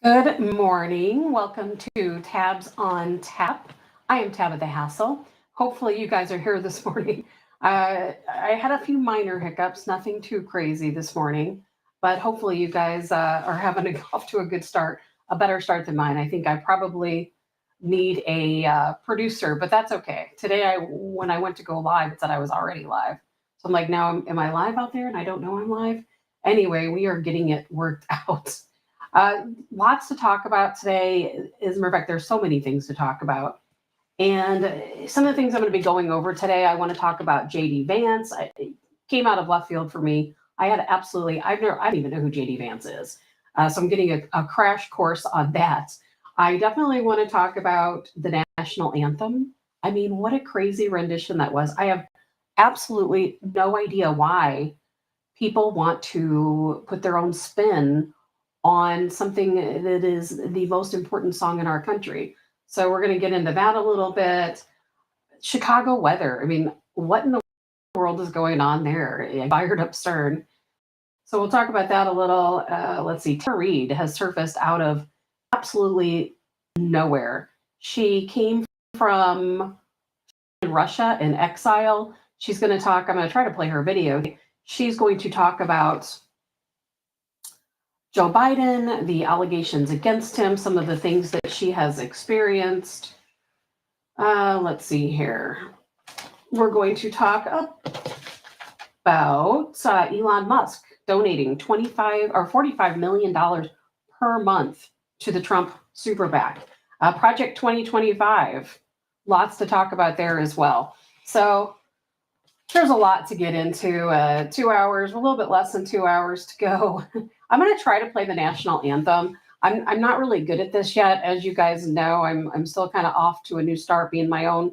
Good morning. Welcome to Tabs on Tap. I am Tabitha Hassell. Hopefully, you guys are here this morning. I had a few minor hiccups, nothing too crazy this morning, but hopefully, you guys are having off to a good start, a better start than mine. I think I probably need a producer, but that's okay. Today, when I went to go live, it said I was already live. So I'm like, now am I live out there? And I don't know I'm live. Anyway, we are getting it worked out. Lots to talk about today. As a matter of fact, there's so many things to talk about. And some of the things I'm going to be going over today, I want to talk about JD Vance. It came out of left field for me. I don't even know who JD Vance is. So I'm getting a crash course on that. I definitely want to talk about the national anthem. I mean, what a crazy rendition that was. I have absolutely no idea why people want to put their own spin on something that is the most important song in our country. So we're going to get into that a little bit. Chicago weather. I mean, what in the world is going on there? I fired up CERN. So we'll talk about that a little. Let's see. Tara Reid has surfaced out of absolutely nowhere. She came from Russia in exile. She's going to talk. I'm going to try to play her video. She's going to talk about Joe Biden, the allegations against him, some of the things that she has experienced. Let's see here. We're going to talk about Elon Musk donating 25 or $45 million per month to the Trump super PAC. Project 2025. Lots to talk about there as well. So there's a lot to get into. 2 hours, a little bit less than 2 hours to go. I'm going to try to play the national anthem. I'm not really good at this yet. As you guys know, I'm still kind of off to a new start being my own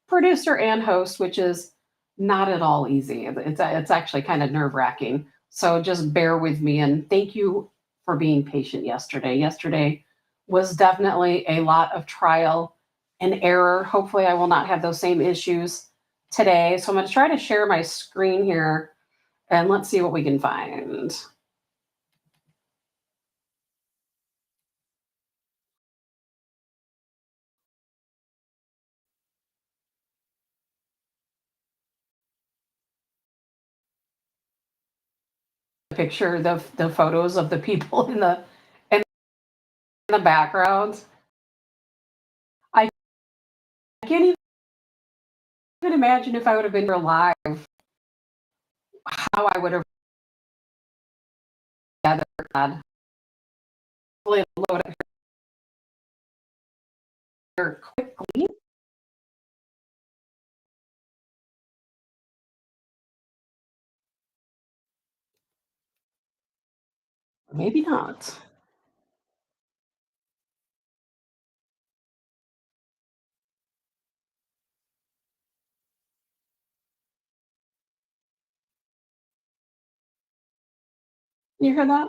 producer and host, which is not at all easy. It's actually kind of nerve wracking. So just bear with me and thank you for being patient yesterday. Yesterday was definitely a lot of trial and error. Hopefully, I will not have those same issues today. So I'm going to try to share my screen here and let's see what we can find. Picture the photos of the people in the background. I can't even imagine if I would have been alive how I would have gathered. Hopefully it'll load up here quickly. Maybe not. You hear that?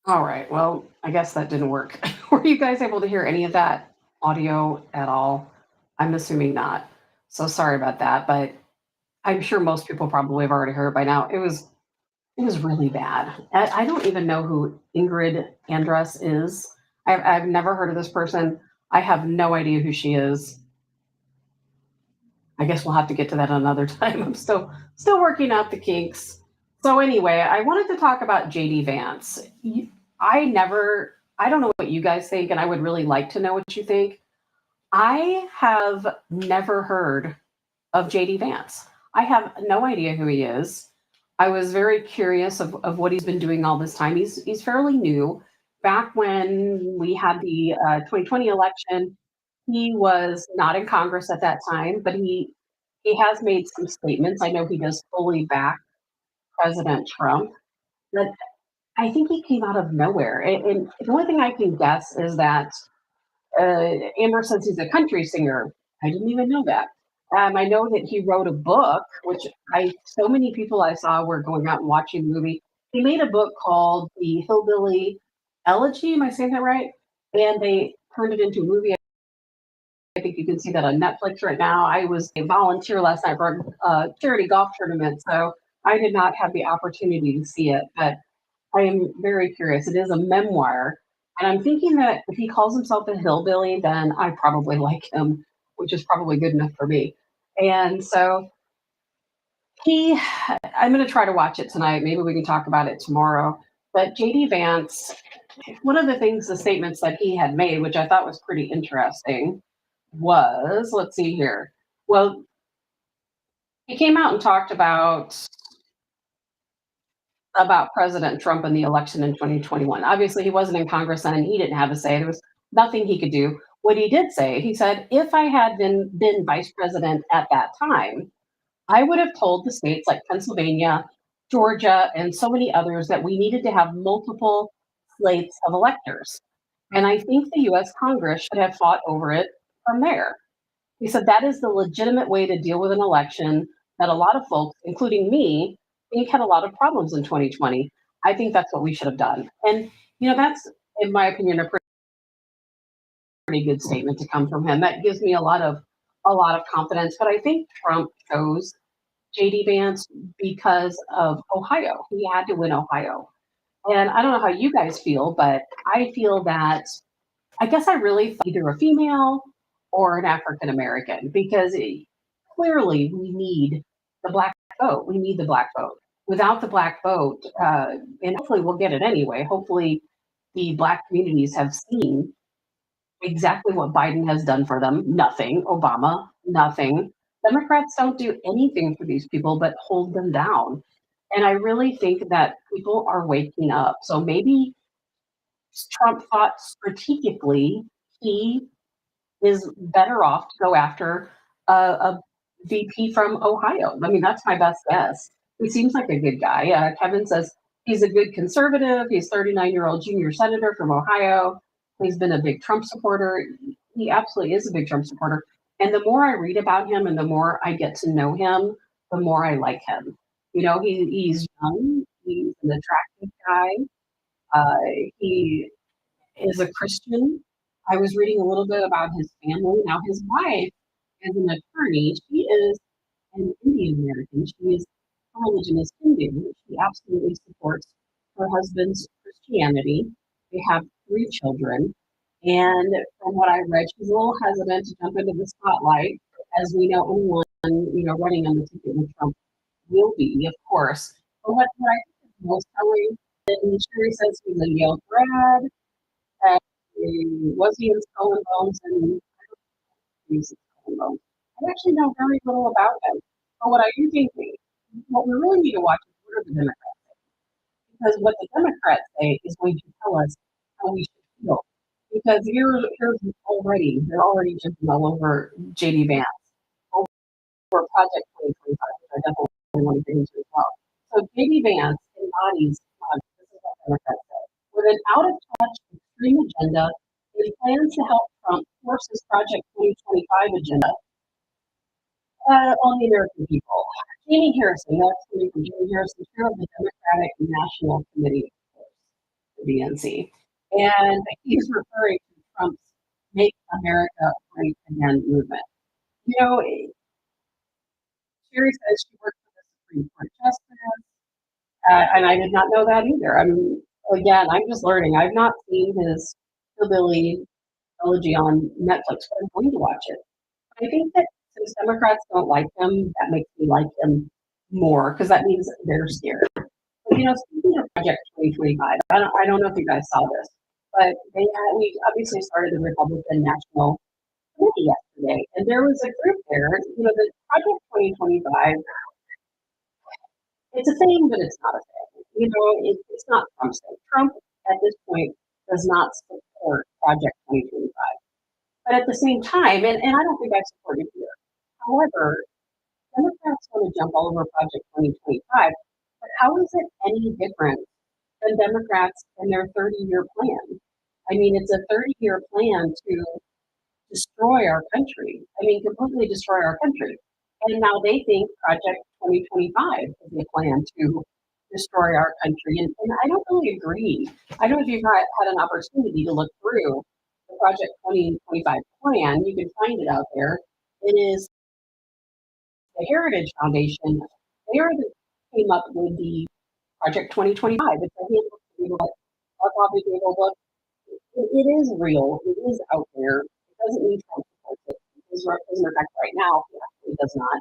All right. Well, I guess that didn't work. Were you guys able to hear any of that audio at all? I'm assuming not. So sorry about that, but I'm sure most people probably have already heard by now. It was really bad. I don't even know who Ingrid Andress is. I've never heard of this person. I have no idea who she is. I guess we'll have to get to that another time. I'm still working out the kinks. So anyway, I wanted to talk about JD Vance. I don't know what you guys think, and I would really like to know what you think. I have never heard of JD Vance. I have no idea who he is. I was very curious of what he's been doing all this time. He's fairly new. Back when we had the 2020 election, he was not in Congress at that time, but he has made some statements. I know he does fully back President Trump, but I think he came out of nowhere. And the only thing I can guess is that Amber says he's a country singer. I didn't even know that. I know that he wrote a book, which so many people I saw were going out and watching the movie. He made a book called The Hillbilly Elegy. Am I saying that right? And they turned it into a movie. I think you can see that on Netflix right now. I was a volunteer last night for a charity golf tournament, so I did not have the opportunity to see it, but I am very curious. It is a memoir, and I'm thinking that if he calls himself a hillbilly, then I probably like him, which is probably good enough for me. And so he, I'm going to try to watch it tonight. Maybe we can talk about it tomorrow. But JD Vance, one of the things, the statements that he had made, which I thought was pretty interesting, was, let's see here. Well, he came out and talked about President Trump and the election in 2021. Obviously, he wasn't in Congress then, and he didn't have a say. There was nothing he could do. What he did say, he said, if I had been vice president at that time, I would have told the states like Pennsylvania, Georgia, and so many others that we needed to have multiple slates of electors. And I think the US Congress should have fought over it from there. He said that is the legitimate way to deal with an election that a lot of folks, including me, think had a lot of problems in 2020. I think that's what we should have done. And, that's, in my opinion, a pretty good statement to come from him. That gives me a lot of confidence. But I think Trump chose JD Vance because of Ohio. He had to win Ohio. And I don't know how you guys feel, but I feel that I guess I really thought either a female or an African American because clearly we need the black vote. We need the black vote. Without the black vote, and hopefully we'll get it anyway. Hopefully the black communities have seen exactly what Biden has done for them. Nothing. Obama, nothing. Democrats don't do anything for these people but hold them down. And I really think that people are waking up. So maybe Trump thought strategically he is better off to go after a VP from Ohio. I mean, that's my best guess. He seems like a good guy. Kevin says he's a good conservative. He's 39-year-old junior senator from Ohio. He's been a big Trump supporter. He absolutely is a big Trump supporter. And the more I read about him and the more I get to know him, the more I like him. He's young. He's an attractive guy. He is a Christian. I was reading a little bit about his family. Now, his wife is an attorney. She is an Indian American. Her religion is Hindu. She absolutely supports her husband's Christianity. They have 3 children. And from what I read, she's a little hesitant to jump into the spotlight. As we know, anyone, running on the ticket with Trump will be, of course. But what I think is most telling, and Sherry says he's a Yale grad, uh, was he in Skull and Bones? And he was in Skull and Bones. I actually know very little about him. But what I do think, what we really need to watch is what are the Democrats say. Because what the Democrats say is going to tell us how we should feel. Because they're already jumping all over JD Vance, over Project 2025, which I definitely want to get into as well. So JD Vance embodies, this is what Democrats say, with an out-of-touch extreme agenda, he plans to help Trump force his Project 2025 agenda on the American people. Jamie Harrison, that's coming from Jamie Harrison, chair of the Democratic National Committee, of course, the DNC. And he's referring to Trump's Make America Great Again movement. Sherry says she worked for the Supreme Court justice, and I did not know that either. I'm just learning. I've not seen his hillbilly trilogy on Netflix, but I'm going to watch it. I think that since Democrats don't like him, that makes me like him more because that means they're scared. But, speaking of Project 2025, I don't know if you guys saw this, but we obviously started the Republican National Committee yesterday, and there was a group there. The Project 2025. It's a thing, but it's not a thing. It's not Trump's thing. Trump at this point does not support Project 2025. But at the same time, and I don't think I support it here. However, Democrats want to jump all over Project 2025, but how is it any different than Democrats and their 30-year plan? I mean, it's a 30-year plan to destroy our country. I mean, completely destroy our country. And now they think Project 2025 is a plan to destroy our country. And I don't really agree. I don't know if you've had an opportunity to look through the Project 2025 plan. You can find it out there. It is the Heritage Foundation. They are the came up with the Project 2025. It's a handbook for people that are probably able to look. It is real. It is out there. It doesn't need Trump supports it. Is in effect right now. It actually does not.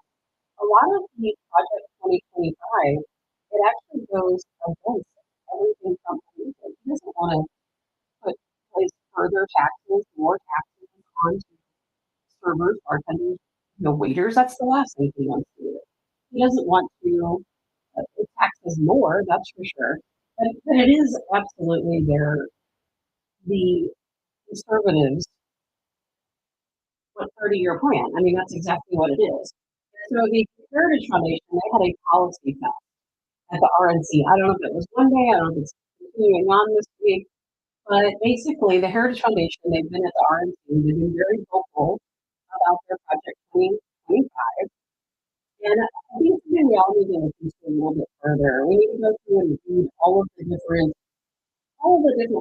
A lot of the Project 2025, it actually goes against everything Trump believes in. He doesn't want to put place further taxes, more taxes on servers, bartenders, waiters. That's the last thing he wants to do. He doesn't want to tax us more, that's for sure. But it is absolutely the conservatives' 30-year plan. I mean, that's exactly what it is. So the Heritage Foundation, they had a policy test at the RNC. I don't know if it was one day, I don't know if it's continuing on this week, but basically the Heritage Foundation, they've been at the RNC, they've been very vocal about their Project 2025. And I think something we all need to look into a little bit further. We need to go through and read all of the different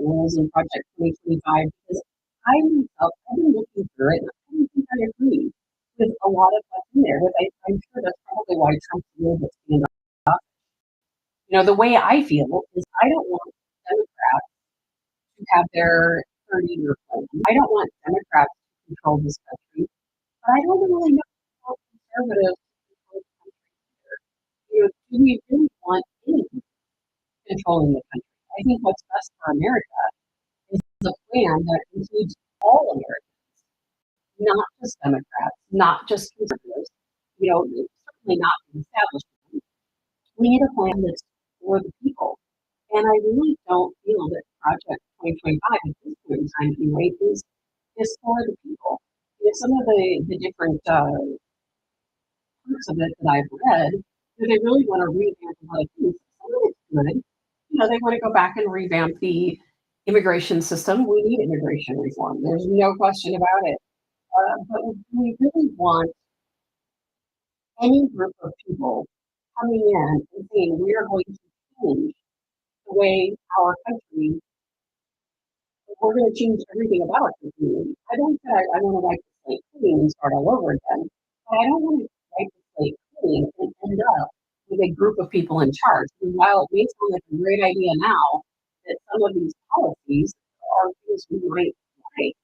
rules in Project 2025 because I myself, I've been looking through it and I don't think I agree with a lot of what's in there. But I'm sure that's probably why Trump's a little bit stand up. The way I feel is I don't want Democrats to have their 30-year plan. I don't want Democrats to control this country, but I don't really know how conservatives control the country either. Do we really want anyone controlling the country? I think what's best for America is a plan that includes all Americans, not just Democrats, not just conservatives, certainly not the establishment. We need a plan that's for the people. And I really don't feel that Project 2025 at this point in time anyway is for the people. Some of the different parts of it that I've read, they really want to revamp a lot of things. Some of it's good. They want to go back and revamp the immigration system. We need immigration reform. There's no question about it. But we really want any group of people coming in and saying we are going to change the way our country, we're going to change everything about our country. I don't say I want to wipe the slate clean and start all over again, but I don't want to wipe the slate clean and end up with a group of people in charge. And while it may sound like a great idea now, that some of these policies are things we might like,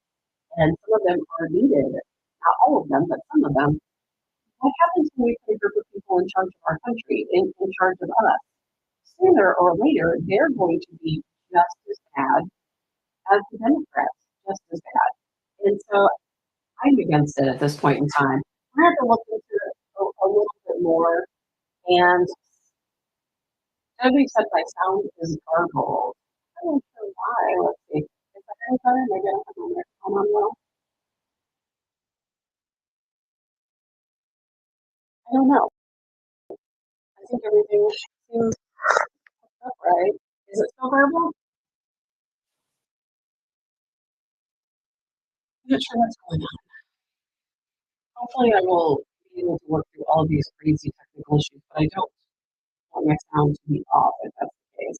and some of them are needed, not all of them, but some of them. What happens when we put a group of people in charge of our country, in charge of us? Sooner or later, they're going to be just as bad as the Democrats, just as bad. And so I'm against it at this point in time. I have to look into it a little bit more. And somebody said my sound is garbled. I don't know why. Let's see. Is that any better? Am I going to have my microphone on well? I don't know. I think everything seems up right. Is it still garbled? I'm not sure what's going on. Hopefully I will be able to work through all of these crazy technical issues, but I don't want my sound to be off if that's the case.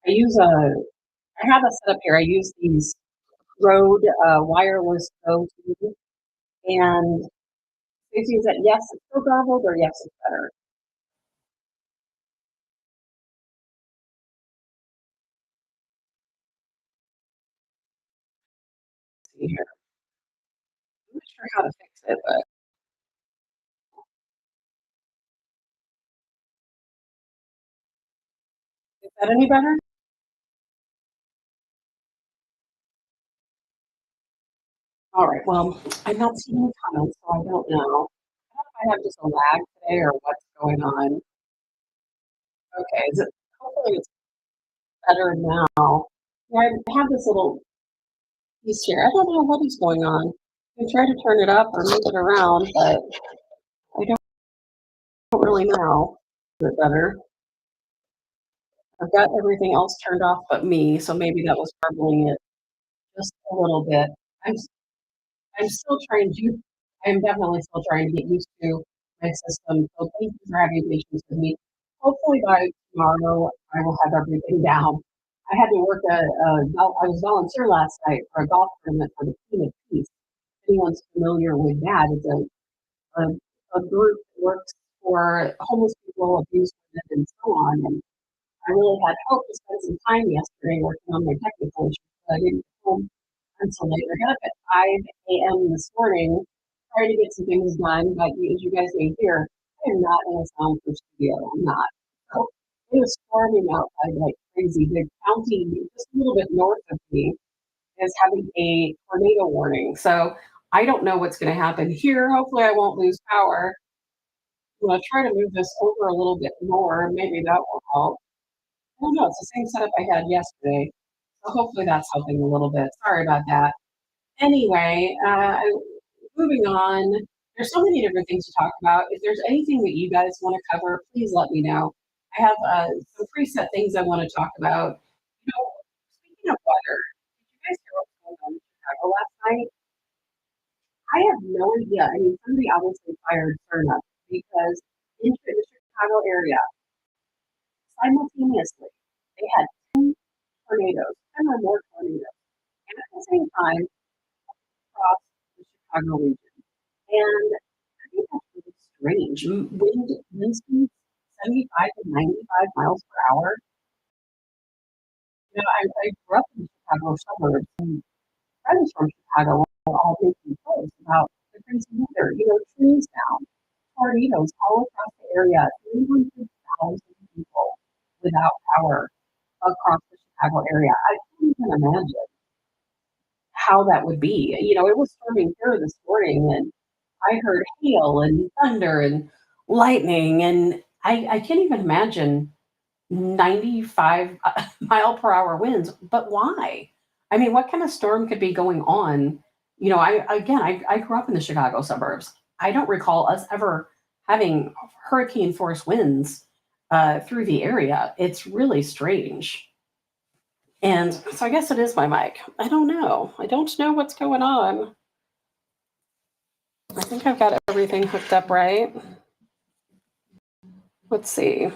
I have a setup here. I use these Rode wireless Go 2, and Stacey said yes, it's still garbled, or yes, it's better. Let's see here. I'm not sure how to fix it, but is that any better? All right. Well, I'm not seeing any comments, so I don't know. I don't know if I have just a lag today or what's going on. Okay. Hopefully it's better now. Yeah, I have this little piece here. I don't know what is going on. I try to turn it up or move it around, but I don't really know. Is it better? I've got everything else turned off but me, so maybe that was garbling it just a little bit. I'm I'm still trying to I'm definitely still trying to get used to my system, so thank you for having patience with me. Hopefully by tomorrow, I will have everything down. I had to work I was volunteer last night for a golf tournament for the Team of Peace. If anyone's familiar with that, it's a group that works for homeless people, abused women, and so on. And I really had hoped to spend some time yesterday working on my technical issues, but I didn't get home until later. I got up at 5 a.m. this morning, trying to get some things done. But as you guys may hear, I am not in a soundproof studio. I'm not. So it was storming outside like crazy. The county just a little bit north of me is having a tornado warning. So I don't know what's going to happen here. Hopefully, I won't lose power. I'm going to try to move this over a little bit more. Maybe that will help. I don't know. It's the same setup I had yesterday. So hopefully that's helping a little bit. Sorry about that. Anyway, moving on. There's so many different things to talk about. If there's anything that you guys want to cover, please let me know. I have some preset things I want to talk about. You know, speaking of weather, did you guys hear what was going on in Chicago last night? I have no idea. I mean, somebody obviously fired Cerna because in the Chicago area, simultaneously, they had tornadoes, 10 or more tornadoes, and at the same time across the Chicago region. And I think that's really strange. Wind speeds 75 to 95 miles per hour. I grew up in the Chicago suburbs, and friends from Chicago will all make me posts about the crazy weather. Trees down, tornadoes all across the area, 300,000 people without power across the Chicago area. I can't even imagine how that would be. It was storming here this morning, and I heard hail and thunder and lightning, and I can't even imagine 95 mile per hour winds. But why? I mean, what kind of storm could be going on? I grew up in the Chicago suburbs. I don't recall us ever having hurricane force winds through the area. It's really strange. And so I guess it is my mic. I don't know. I don't know what's going on. I think I've got everything hooked up right. Let's see.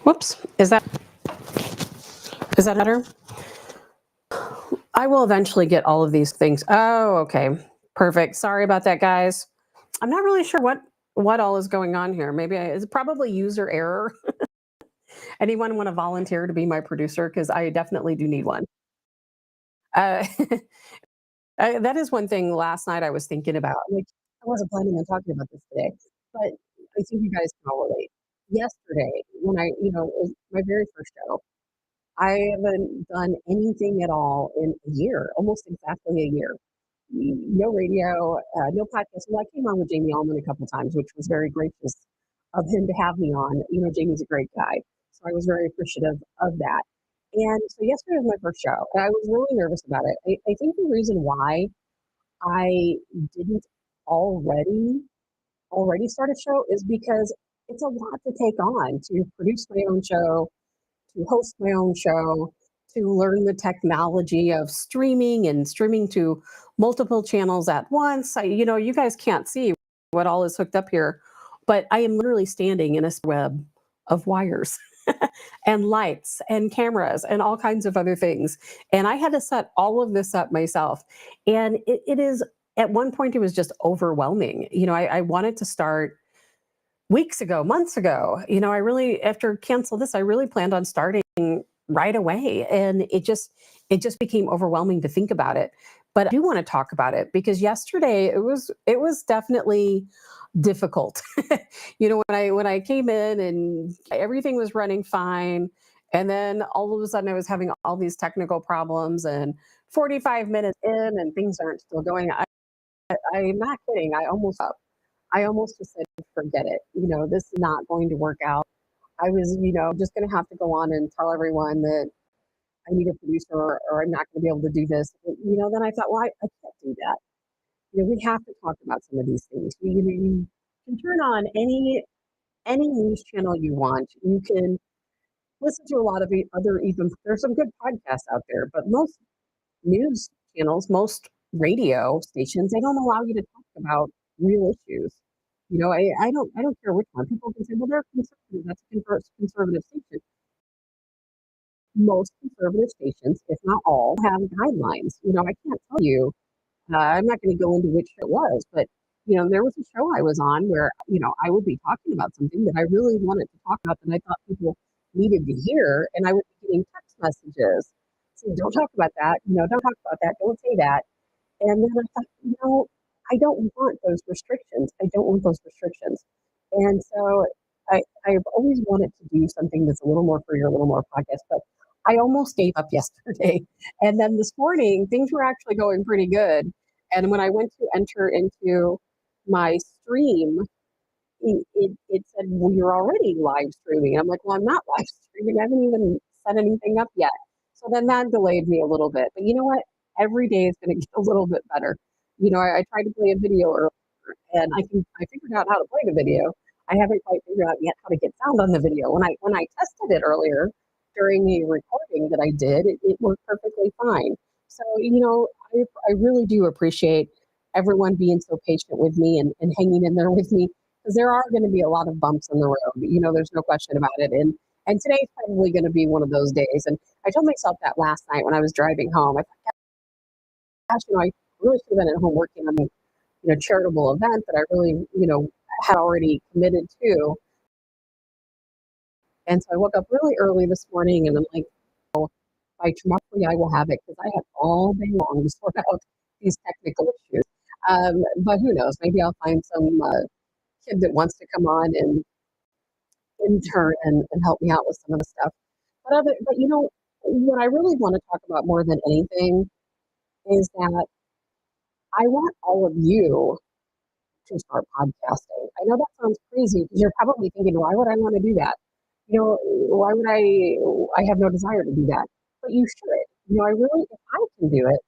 Whoops. Is that better? I will eventually get all of these things. Oh, okay. Perfect. Sorry about that, guys. I'm not really sure what all is going on here. Maybe it's probably user error. Anyone want to volunteer to be my producer? Because I definitely do need one. Uh, that is one thing last night I was thinking about. Like, I wasn't planning on talking about this today, but I think you guys can all relate. Yesterday, when it was my very first show, I haven't done anything at all in a year, almost exactly a year. No radio, no podcast. Well, I came on with Jamie Allman a couple times, which was very gracious of him to have me on. Jamie's a great guy, so I was very appreciative of that. And so yesterday was my first show, and I was really nervous about it. I think the reason why I didn't already already start a show is because it's a lot to take on to produce my own show, to host my own show, to learn the technology of streaming and streaming to multiple channels at once. You guys can't see what all is hooked up here, but I am literally standing in a web of wires and lights and cameras and all kinds of other things. And I had to set all of this up myself. And it is, at one point, it was just overwhelming. I wanted to start weeks ago, months ago. I really, after cancel this, I really planned on starting right away. And it just became overwhelming to think about it. But I do want to talk about it because yesterday it was definitely difficult. When I came in and everything was running fine, and then all of a sudden I was having all these technical problems, and 45 minutes in and things aren't still going. I'm not kidding. I almost just said, forget it. This is not going to work out. I was, just going to have to go on and tell everyone that I need a producer, or I'm not going to be able to do this. Then I thought, well, I can't do that. We have to talk about some of these things. You can turn on any any news channel you want. You can listen to a lot of other, even there's some good podcasts out there, but most news channels, most radio stations, they don't allow you to talk about real issues. I don't care which one. People can say, well, they're conservative. That's a conservative station. Most conservative stations, if not all, have guidelines. I can't tell you. I'm not going to go into which it was, but there was a show I was on where I would be talking about something that I really wanted to talk about that I thought people needed to hear, and I would be getting text messages saying, "Don't talk about that. Don't talk about that. Don't say that." And then I thought, I don't want those restrictions. I don't want those restrictions. And so I've always wanted to do something that's a little more free or a little more podcast, but I almost gave up yesterday. And then this morning, things were actually going pretty good. And when I went to enter into my stream, it said, well, you're already live streaming. I'm like, well, I'm not live streaming. I haven't even set anything up yet. So then that delayed me a little bit. But you know what? Every day is going to get a little bit better. I tried to play a video earlier and I figured out how to play the video. I haven't quite figured out yet how to get sound on the video. When I tested it earlier during the recording that I did, it worked perfectly fine. So, I really do appreciate everyone being so patient with me and hanging in there with me because there are going to be a lot of bumps in the road. There's no question about it. And today's probably going to be one of those days. And I told myself that last night when I was driving home. I thought, gosh, I really should have been at home working on a charitable event that I really, had already committed to. And so I woke up really early this morning and I'm like, by tomorrow I will have it because I have all day long to sort out these technical issues. But who knows? Maybe I'll find some kid that wants to come on and intern and help me out with some of the stuff. But what I really want to talk about more than anything is that I want all of you to start podcasting. I know that sounds crazy because you're probably thinking, why would I want to do that? Why would I have no desire to do that? But you should. I really, if I can do it,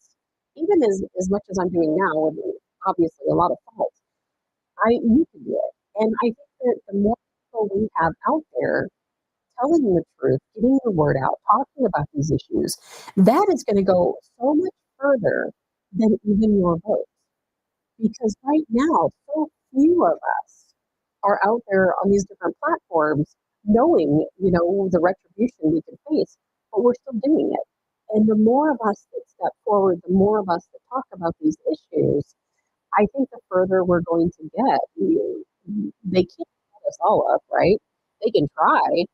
even as much as I'm doing now, with obviously a lot of faults, you can do it. And I think that the more people we have out there telling the truth, getting the word out, talking about these issues, that is going to go so much further than even your vote. Because right now, so few of us are out there on these different platforms knowing, the retribution we could face, but we're still doing it. And the more of us that step forward, the more of us that talk about these issues, I think the further we're going to get. They can't set us all up, right? They can try,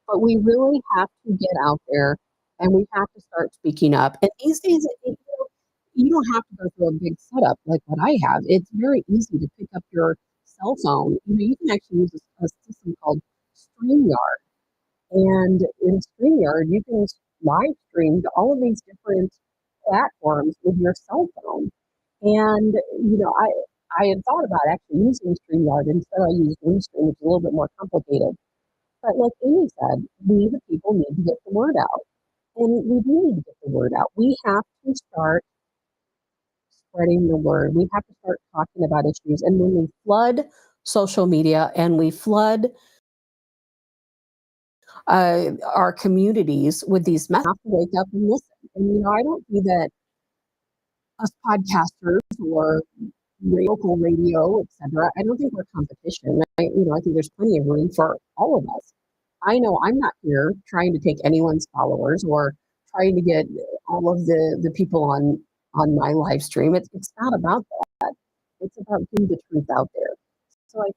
but we really have to get out there and we have to start speaking up. And these days, you don't have to go through a big setup like what I have. It's very easy to pick up your cell phone. You can actually use a system called StreamYard. And in StreamYard, you can live stream to all of these different platforms with your cell phone. And, I had thought about actually using StreamYard instead I used Restream, which is a little bit more complicated. But like Amy said, we the people need to get the word out. And we do need to get the word out. We have to start spreading the word. We have to start talking about issues. And when we flood social media and we flood our communities with these messages, we have to wake up and listen. And, I don't see that us podcasters or local radio, etc. I don't think we're competition. I think there's plenty of room for all of us. I know I'm not here trying to take anyone's followers or trying to get all of the people on my live stream. It's not about that. It's about getting the truth out there. So I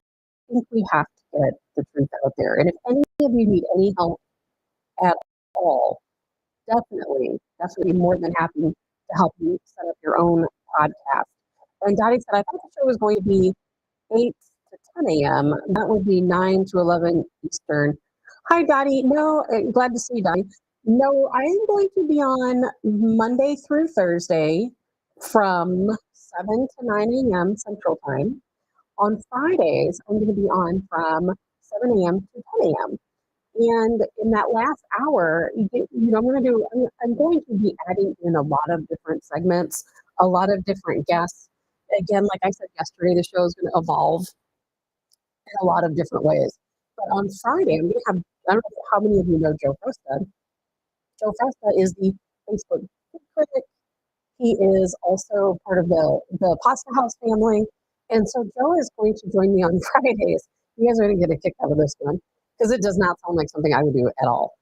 think we have to get the truth out there. And if any of you need any help at all, definitely more than happy to help you set up your own podcast. And Dottie said, I thought the show was going to be 8 to 10 a.m. That would be 9 to 11 Eastern. Hi, Dottie. No, glad to see you, Dottie. No, I am going to be on Monday through Thursday from 7 to 9 a.m. Central Time. On Fridays, I'm going to be on from 7 a.m. to 10 a.m. And in that last hour, I'm going to be adding in a lot of different segments, a lot of different guests. Again, like I said yesterday, the show is going to evolve in a lot of different ways. But on Friday, I'm going to have, I don't know how many of you know Joe Festa. Joe Festa is the Facebook food critic. He is also part of the Pasta House family. And so Joe is going to join me on Fridays. You guys are going to get a kick out of this one because it does not sound like something I would do at all.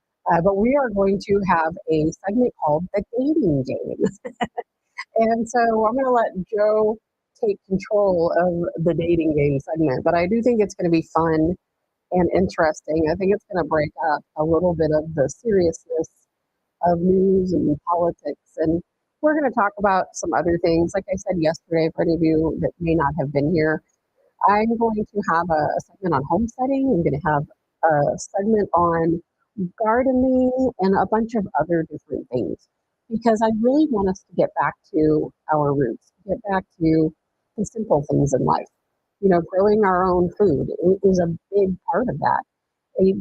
But we are going to have a segment called The Dating Game. And so I'm going to let Joe take control of the dating game segment. But I do think it's going to be fun and interesting. I think it's going to break up a little bit of the seriousness of news and politics. And we're going to talk about some other things. Like I said yesterday, for any of you that may not have been here, I'm going to have a segment on homesteading. I'm going to have a segment on gardening and a bunch of other different things because I really want us to get back to our roots, get back to the simple things in life. Growing our own food is a big part of that. A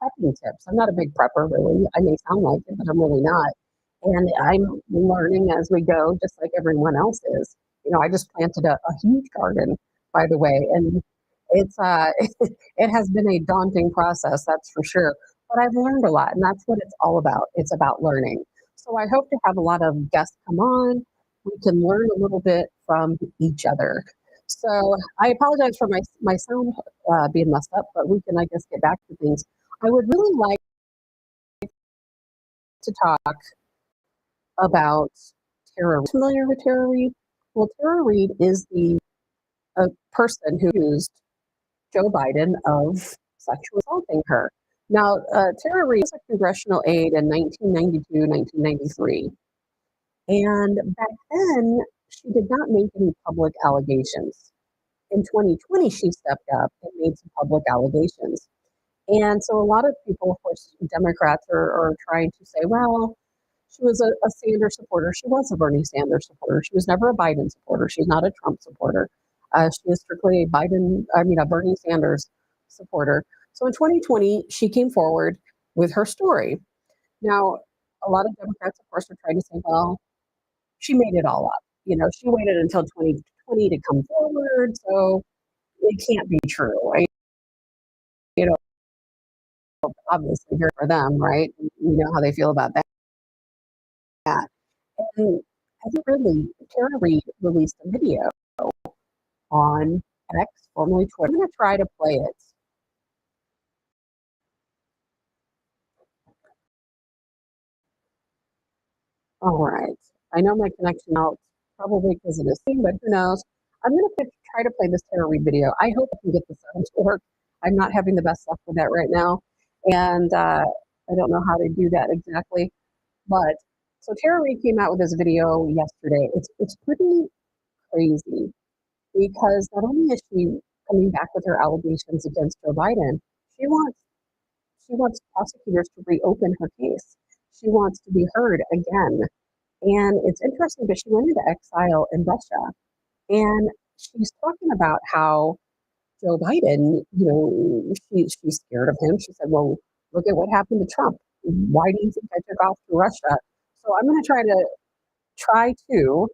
prepping tips. I'm not a big prepper, really. I may sound like it, but I'm really not. And I'm learning as we go, just like everyone else is. I just planted a huge garden, by the way, and it's it has been a daunting process, that's for sure. But I've learned a lot, and that's what it's all about. It's about learning. So I hope to have a lot of guests come on. We can learn a little bit from each other. So I apologize for my sound being messed up, but we can, I guess, get back to things. I would really like to talk about Tara Reid. Familiar with Tara Reid? Well, Tara Reid is the person who accused Joe Biden of sexually assaulting her. Now, Tara Reid was a congressional aide in 1992, 1993. And back then, she did not make any public allegations. In 2020, she stepped up and made some public allegations. And so a lot of people, of course, Democrats are trying to say, well, she was a Sanders supporter. She was a Bernie Sanders supporter. She was never a Biden supporter. She's not a Trump supporter. She is strictly a Bernie Sanders supporter. So in 2020, she came forward with her story. Now, a lot of Democrats, of course, are trying to say, well, she made it all up. She waited until 2020 to come forward, so it can't be true. You know, obviously, here for them, right? You know how they feel about that. And I think really, Tara Reid released a video on X, formerly Twitter. I'm going to try to play it. All right. I know my connection out probably because of this thing, but who knows? I'm going to try to play this Tara Reid video. I hope I can get the sound to work. I'm not having the best luck with that right now. And I don't know how to do that exactly. But so Tara Reid came out with this video yesterday. It's pretty crazy because not only is she coming back with her allegations against Joe Biden, she wants prosecutors to reopen her case. She wants to be heard again. And it's interesting that she went into exile in Russia and she's talking about how Joe Biden, she's scared of him. She said, well, look at what happened to Trump. Why do you think I took off to Russia? So I'm going to try to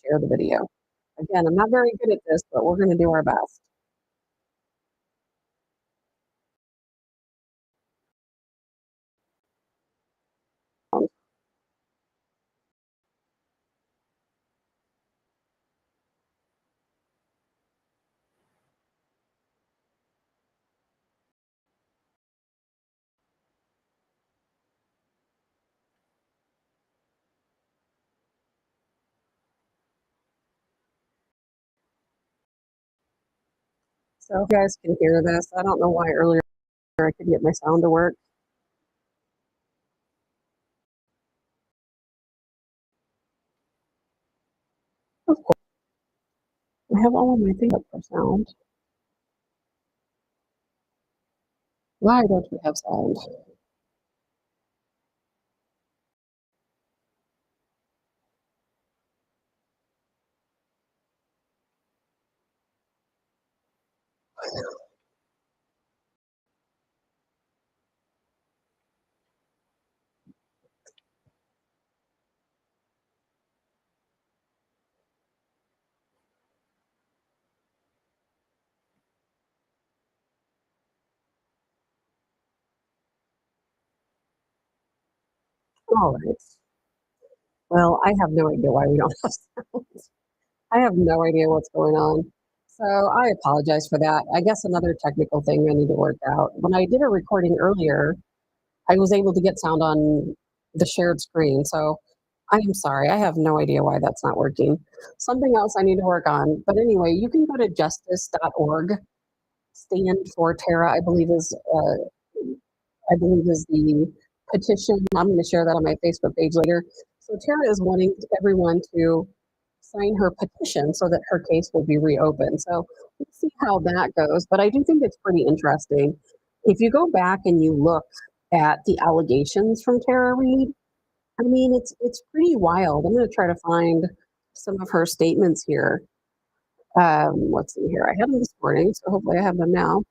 share the video. Again, I'm not very good at this, but we're going to do our best. So if you guys can hear this, I don't know why earlier I could get my sound to work. Of course, I have all of my things up for sound. Why don't we have sound? All right. Well, I have no idea why we don't have sound. I have no idea what's going on. So I apologize for that. I guess another technical thing I need to work out. When I did a recording earlier, I was able to get sound on the shared screen. So I am sorry. I have no idea why that's not working. Something else I need to work on. But anyway, you can go to justice.org. Stand for Tara, I believe is the petition. I'm going to share that on my Facebook page later. So Tara is wanting everyone to sign her petition so that her case will be reopened. So let's see how that goes. But I do think it's pretty interesting. If you go back and you look at the allegations from Tara Reid, I mean, it's pretty wild. I'm going to try to find some of her statements here. Let's see here. I had them this morning, so hopefully I have them now.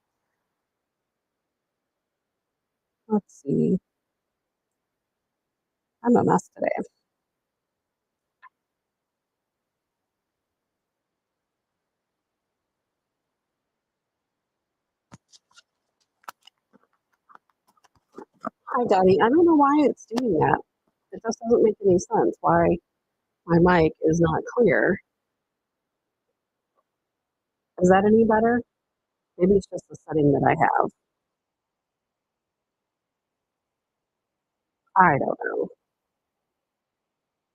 Let's see. I'm a mess today. Hi, Daddy. I don't know why it's doing that. It just doesn't make any sense why my mic is not clear. Is that any better? Maybe it's just the setting that I have. I don't know.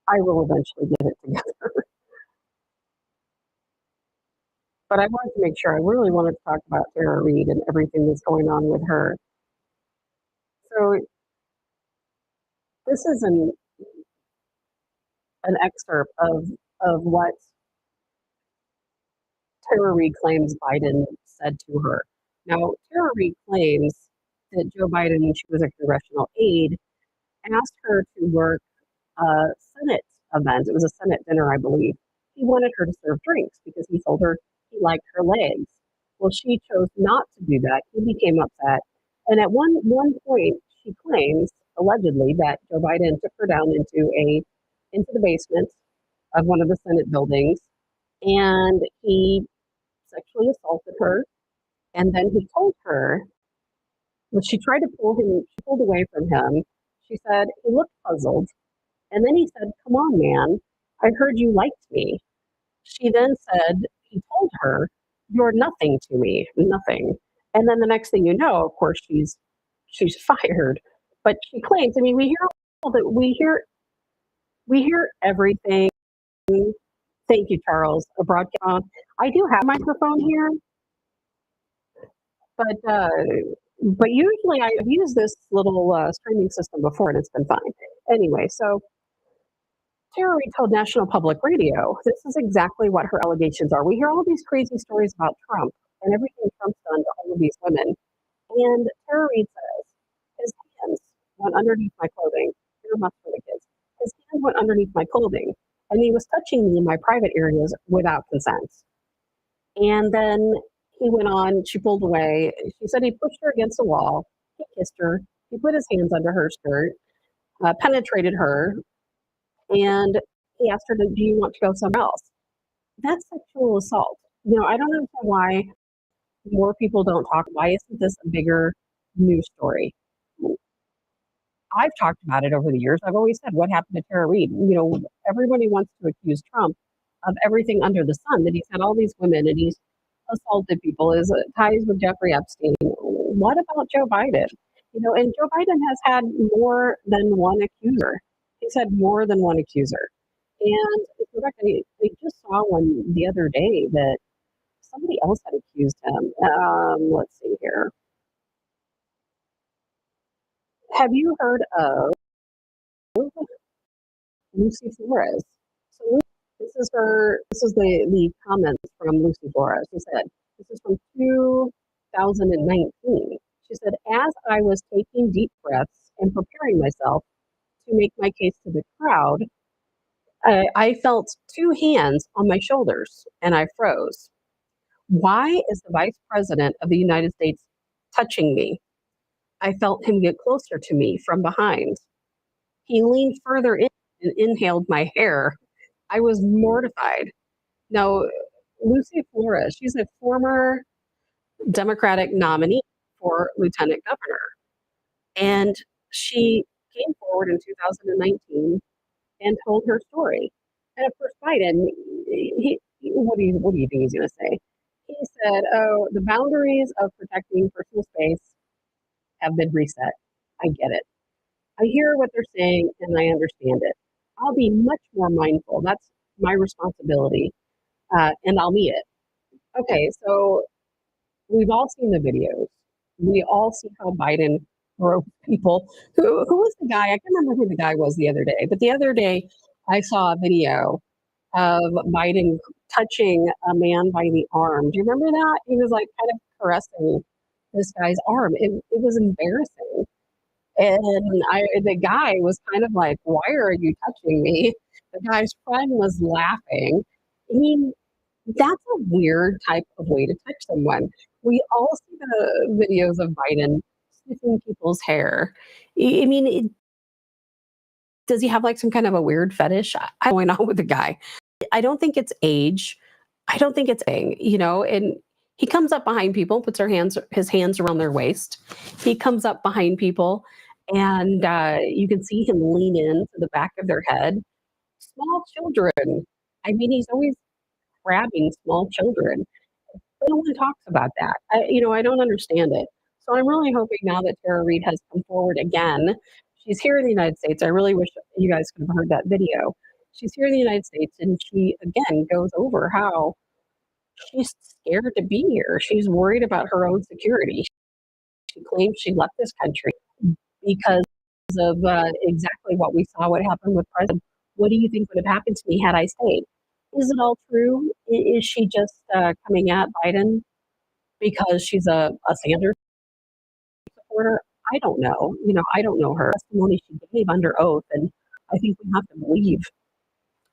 I will eventually get it together. But I wanted to make sure. I really wanted to talk about Tara Reid and everything that's going on with her. So this is an excerpt of what Tara Reid claims Biden said to her. Now, Tara Reid claims that Joe Biden, when she was a congressional aide, asked her to work a Senate event. It was a Senate dinner, I believe. He wanted her to serve drinks because he told her he liked her legs. Well, she chose not to do that. He became upset. And at one point, she claims, allegedly, that Joe Biden took her down into the basement of one of the Senate buildings and he sexually assaulted her. And then he told her, when she tried to she pulled away from him. She said, he looked puzzled. And then he said, come on, man, I heard you liked me. She then said, he told her, you're nothing to me, nothing. And then the next thing you know, of course, she's fired. But she claims, I mean, we hear everything. Thank you, Charles. A broadcast. I do have a microphone here, but usually I've used this little streaming system before and it's been fine. Anyway, so Tara Reid told National Public Radio, this is exactly what her allegations are. We hear all these crazy stories about Trump and everything Trump's done to all of these women. And Tara Reid says, his hands went underneath my clothing. You're much for the kids. His hands went underneath my clothing, and he was touching me in my private areas without consent. And then he went on, she pulled away. She said he pushed her against the wall. He kissed her. He put his hands under her skirt, penetrated her, and he asked her, do you want to go somewhere else? That's sexual assault. You know, I don't understand why more people don't talk. Why isn't this a bigger news story? I've talked about it over the years. I've always said, what happened to Tara Reid? You know, everybody wants to accuse Trump of everything under the sun, that he's had all these women and he's assaulted people, his ties with Jeffrey Epstein. What about Joe Biden? You know, and Joe Biden has had more than one accuser. He's had more than one accuser. And in fact, I just saw one the other day that somebody else had accused him. Let's see here. Have you heard of Lucy Flores? So this is her. This is the comments from Lucy Flores. She said, "This is from 2019." She said, "As I was taking deep breaths and preparing myself to make my case to the crowd, I felt two hands on my shoulders and I froze. Why is the Vice President of the United States touching me? I felt him get closer to me from behind. He leaned further in and inhaled my hair. I was mortified." Now, Lucy Flores, she's a former Democratic nominee for lieutenant governor. And she came forward in 2019 and told her story. And of course, Biden, what do you think he's going to say? He said, "Oh, the boundaries of protecting personal space have been reset. I get it. I hear what they're saying and I understand it. I'll be much more mindful. That's my responsibility, and I'll meet it." Okay, so we've all seen the videos. We all see how Biden broke people. Who was the guy? I can't remember who the guy was the other day, but the other day I saw a video of Biden touching a man by the arm. Do you remember that? He was like kind of caressing this guy's arm. It was embarrassing. And the guy was kind of like, "Why are you touching me?" The guy's friend was laughing. I mean, that's a weird type of way to touch someone. We all see the videos of Biden sniffing people's hair. I mean, does he have like some kind of a weird fetish going on with the guy? I don't think it's age. I don't think it's and he comes up behind people, puts his hands around their waist. He comes up behind people, and you can see him lean into the back of their head. Small children. I mean, he's always grabbing small children. But no one talks about that. I don't understand it. So I'm really hoping now that Tara Reid has come forward again. She's here in the United States. I really wish you guys could have heard that video. She's here in the United States, and she again goes over how she's scared to be here. She's worried about her own security. She claims she left this country because of exactly what we saw, what happened with President. What do you think would have happened to me had I stayed? Is it all true? Is she just coming at Biden because she's a Sanders supporter? I don't know. I don't know her testimony she gave under oath, and I think we have to believe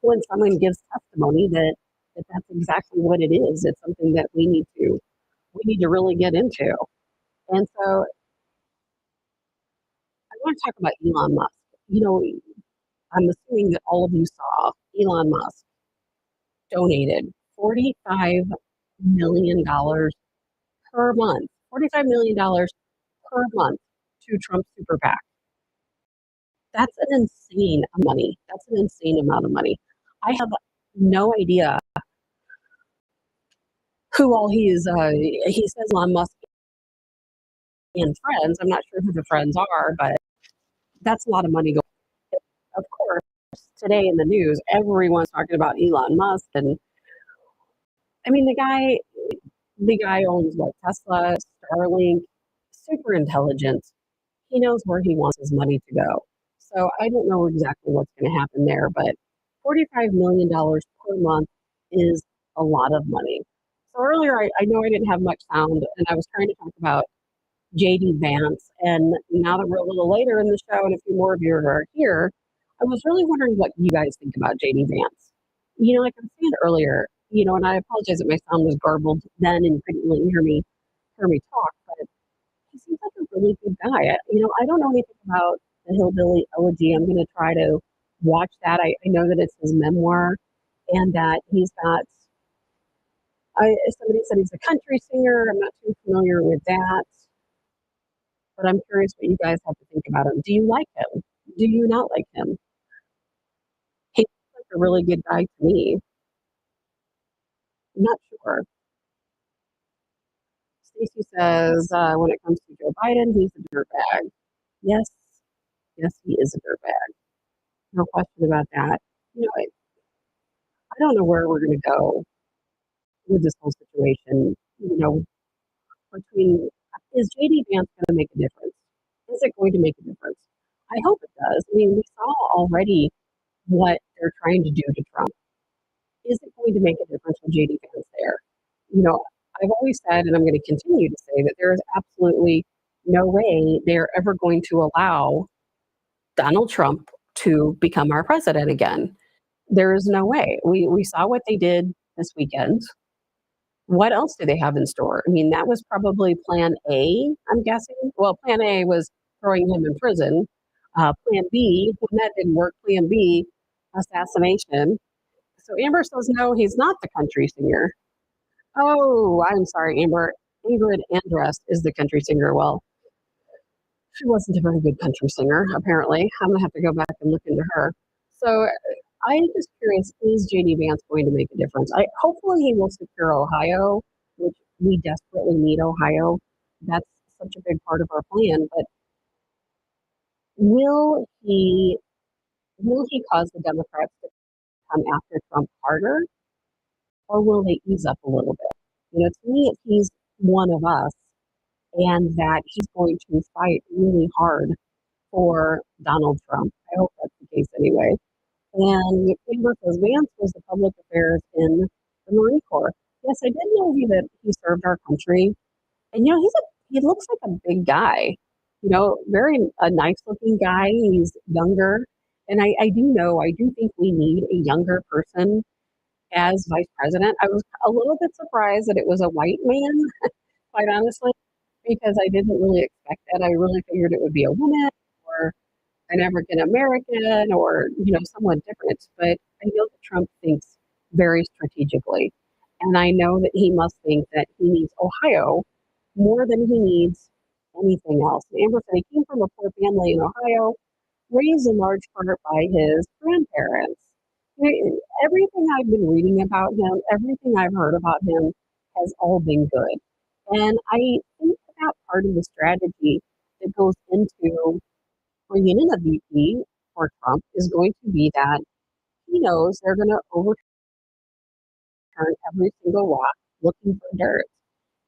when someone gives testimony that that's exactly what it is. It's something that we need to really get into. And so I want to talk about Elon Musk. You know, I'm assuming that all of you saw Elon Musk donated $45 million per month, $45 million per month to Trump's super PAC. That's an insane amount of money. That's an insane amount of money. I have no idea who all he is. He says Elon Musk and friends. I'm not sure who the friends are, but that's a lot of money going. Of course, today in the news, everyone's talking about Elon Musk, and I mean the guy owns what, Tesla, Starlink, super intelligent. He knows where he wants his money to go. So I don't know exactly what's going to happen there, but $45 million per month is a lot of money. So earlier, I know I didn't have much sound, and I was trying to talk about JD Vance. And now that we're a little later in the show and a few more of you are here, I was really wondering what you guys think about JD Vance. Like I was saying earlier, and I apologize that my sound was garbled then and you couldn't really hear me talk, but he seems like a really good guy. I don't know anything about the Hillbilly Elegy. I'm going to try to watch that. I know that it's his memoir and that he's got, somebody said he's a country singer. I'm not too familiar with that, but I'm curious what you guys have to think about him. Do you like him? Do you not like him? He seems like a really good guy to me. I'm not sure. Stacy says, when it comes to Joe Biden, he's a dirtbag. Yes, yes, he is a dirtbag. No question about that. I don't know where we're going to go with this whole situation. Between is JD Vance going to make a difference? Is it going to make a difference? I hope it does. I mean, we saw already what they're trying to do to Trump. Is it going to make a difference with JD Vance there? I've always said, and I'm going to continue to say, that there is absolutely no way they're ever going to allow Donald Trump to become our president again. There is no way. We saw what they did this weekend. What else do they have in store? I mean, that was probably plan A, I'm guessing. Well, plan A was throwing him in prison. Plan B, when that didn't work, plan B, assassination. So Amber says, no, he's not the country singer. Oh, I'm sorry, Amber. Ingrid Andress is the country singer. Well, She wasn't a very good country singer, apparently. I'm gonna have to go back and look into her. So I'm just curious, is JD Vance going to make a difference? Hopefully he will secure Ohio, which we desperately need Ohio. That's such a big part of our plan. But will he will he cause the Democrats to come after Trump harder, or will they ease up a little bit? To me, if he's one of us and that he's going to fight really hard for Donald Trump. I hope that's the case anyway. And Amber says Vance was the public affairs in the Marine Corps. Yes, I did know that he served our country. And he looks like a big guy. Very a nice looking guy. He's younger. And I do think we need a younger person as vice president. I was a little bit surprised that it was a white man, quite honestly, because I didn't really expect that. I really figured it would be a woman or an African American or, someone different. But I know that Trump thinks very strategically. And I know that he must think that he needs Ohio more than he needs anything else. And Amber said he came from a poor family in Ohio, raised in large part by his grandparents. Everything I've been reading about him, everything I've heard about him has all been good. And I think that part of the strategy that goes into bringing in a VP for Trump is going to be that he knows they're going to overturn every single rock looking for dirt.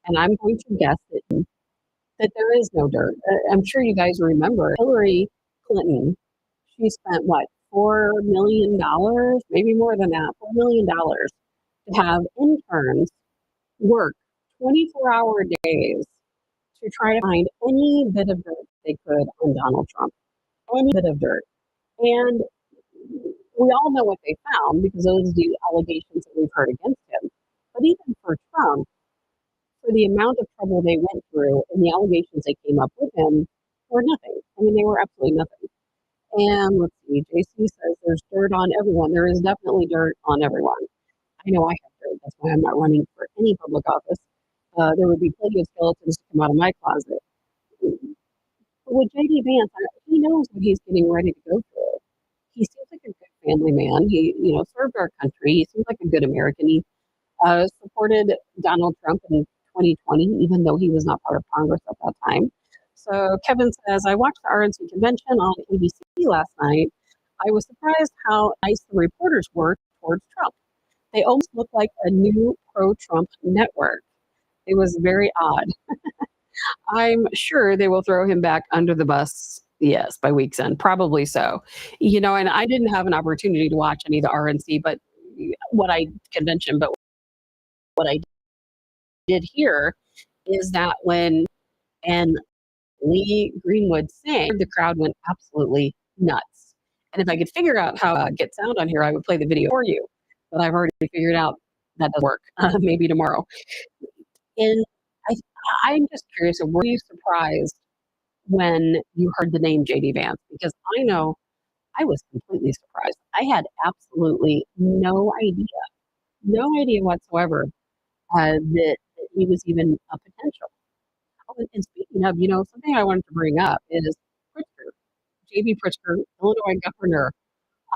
And I'm going to guess that there is no dirt. I'm sure you guys remember Hillary Clinton. She spent what, $4 million, maybe more than that, $4 million to have interns work 24-hour days to try to find any bit of dirt they could on Donald Trump, any bit of dirt. And we all know what they found because those are the allegations that we've heard against him. But even for Trump, for the amount of trouble they went through and the allegations they came up with him were nothing. I mean, they were absolutely nothing. And let's see, JC says there's dirt on everyone. There is definitely dirt on everyone. I know I have dirt. That's why I'm not running for any public office. There would be plenty of skeletons to come out of my closet. But with JD Vance, he knows what he's getting ready to go through. He seems like a good family man. He, served our country. He seems like a good American. He supported Donald Trump in 2020, even though he was not part of Congress at that time. So Kevin says, I watched the RNC convention on ABC last night. I was surprised how nice the reporters were towards Trump. They almost looked like a new pro-Trump network. It was very odd. I'm sure they will throw him back under the bus. Yes, by week's end, probably so. And I didn't have an opportunity to watch any of the RNC, but what I convention, but what I did hear is that when and Lee Greenwood sang, the crowd went absolutely nuts. And if I could figure out how to get sound on here, I would play the video for you. But I've already figured out that doesn't work. Maybe tomorrow. And I'm just curious, were you surprised when you heard the name JD Vance? Because I know I was completely surprised. I had absolutely no idea whatsoever that he was even a potential. Oh, and speaking of, something I wanted to bring up is Pritzker, J.B. Pritzker, Illinois governor.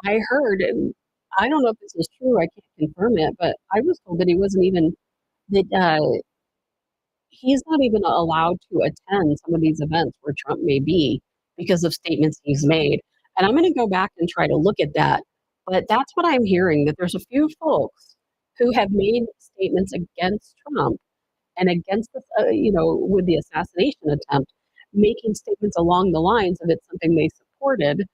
I heard, and I don't know if this is true, I can't confirm it, but I was told that he wasn't even, that he's not even allowed to attend some of these events where Trump may be because of statements he's made. And I'm going to go back and try to look at that. But that's what I'm hearing, that there's a few folks who have made statements against Trump and against the, with the assassination attempt, making statements along the lines of it's something they supported,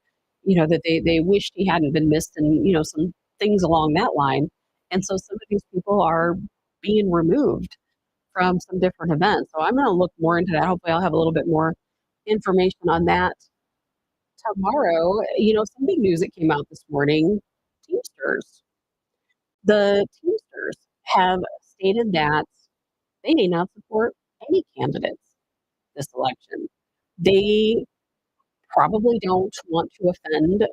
that they wished he hadn't been missed and, some things along that line. And so some of these people are being removed from some different events. So I'm going to look more into that. Hopefully I'll have a little bit more information on that tomorrow. Some big news that came out this morning, Teamsters. The Teamsters have stated that they may not support any candidates this election. They probably don't want to offend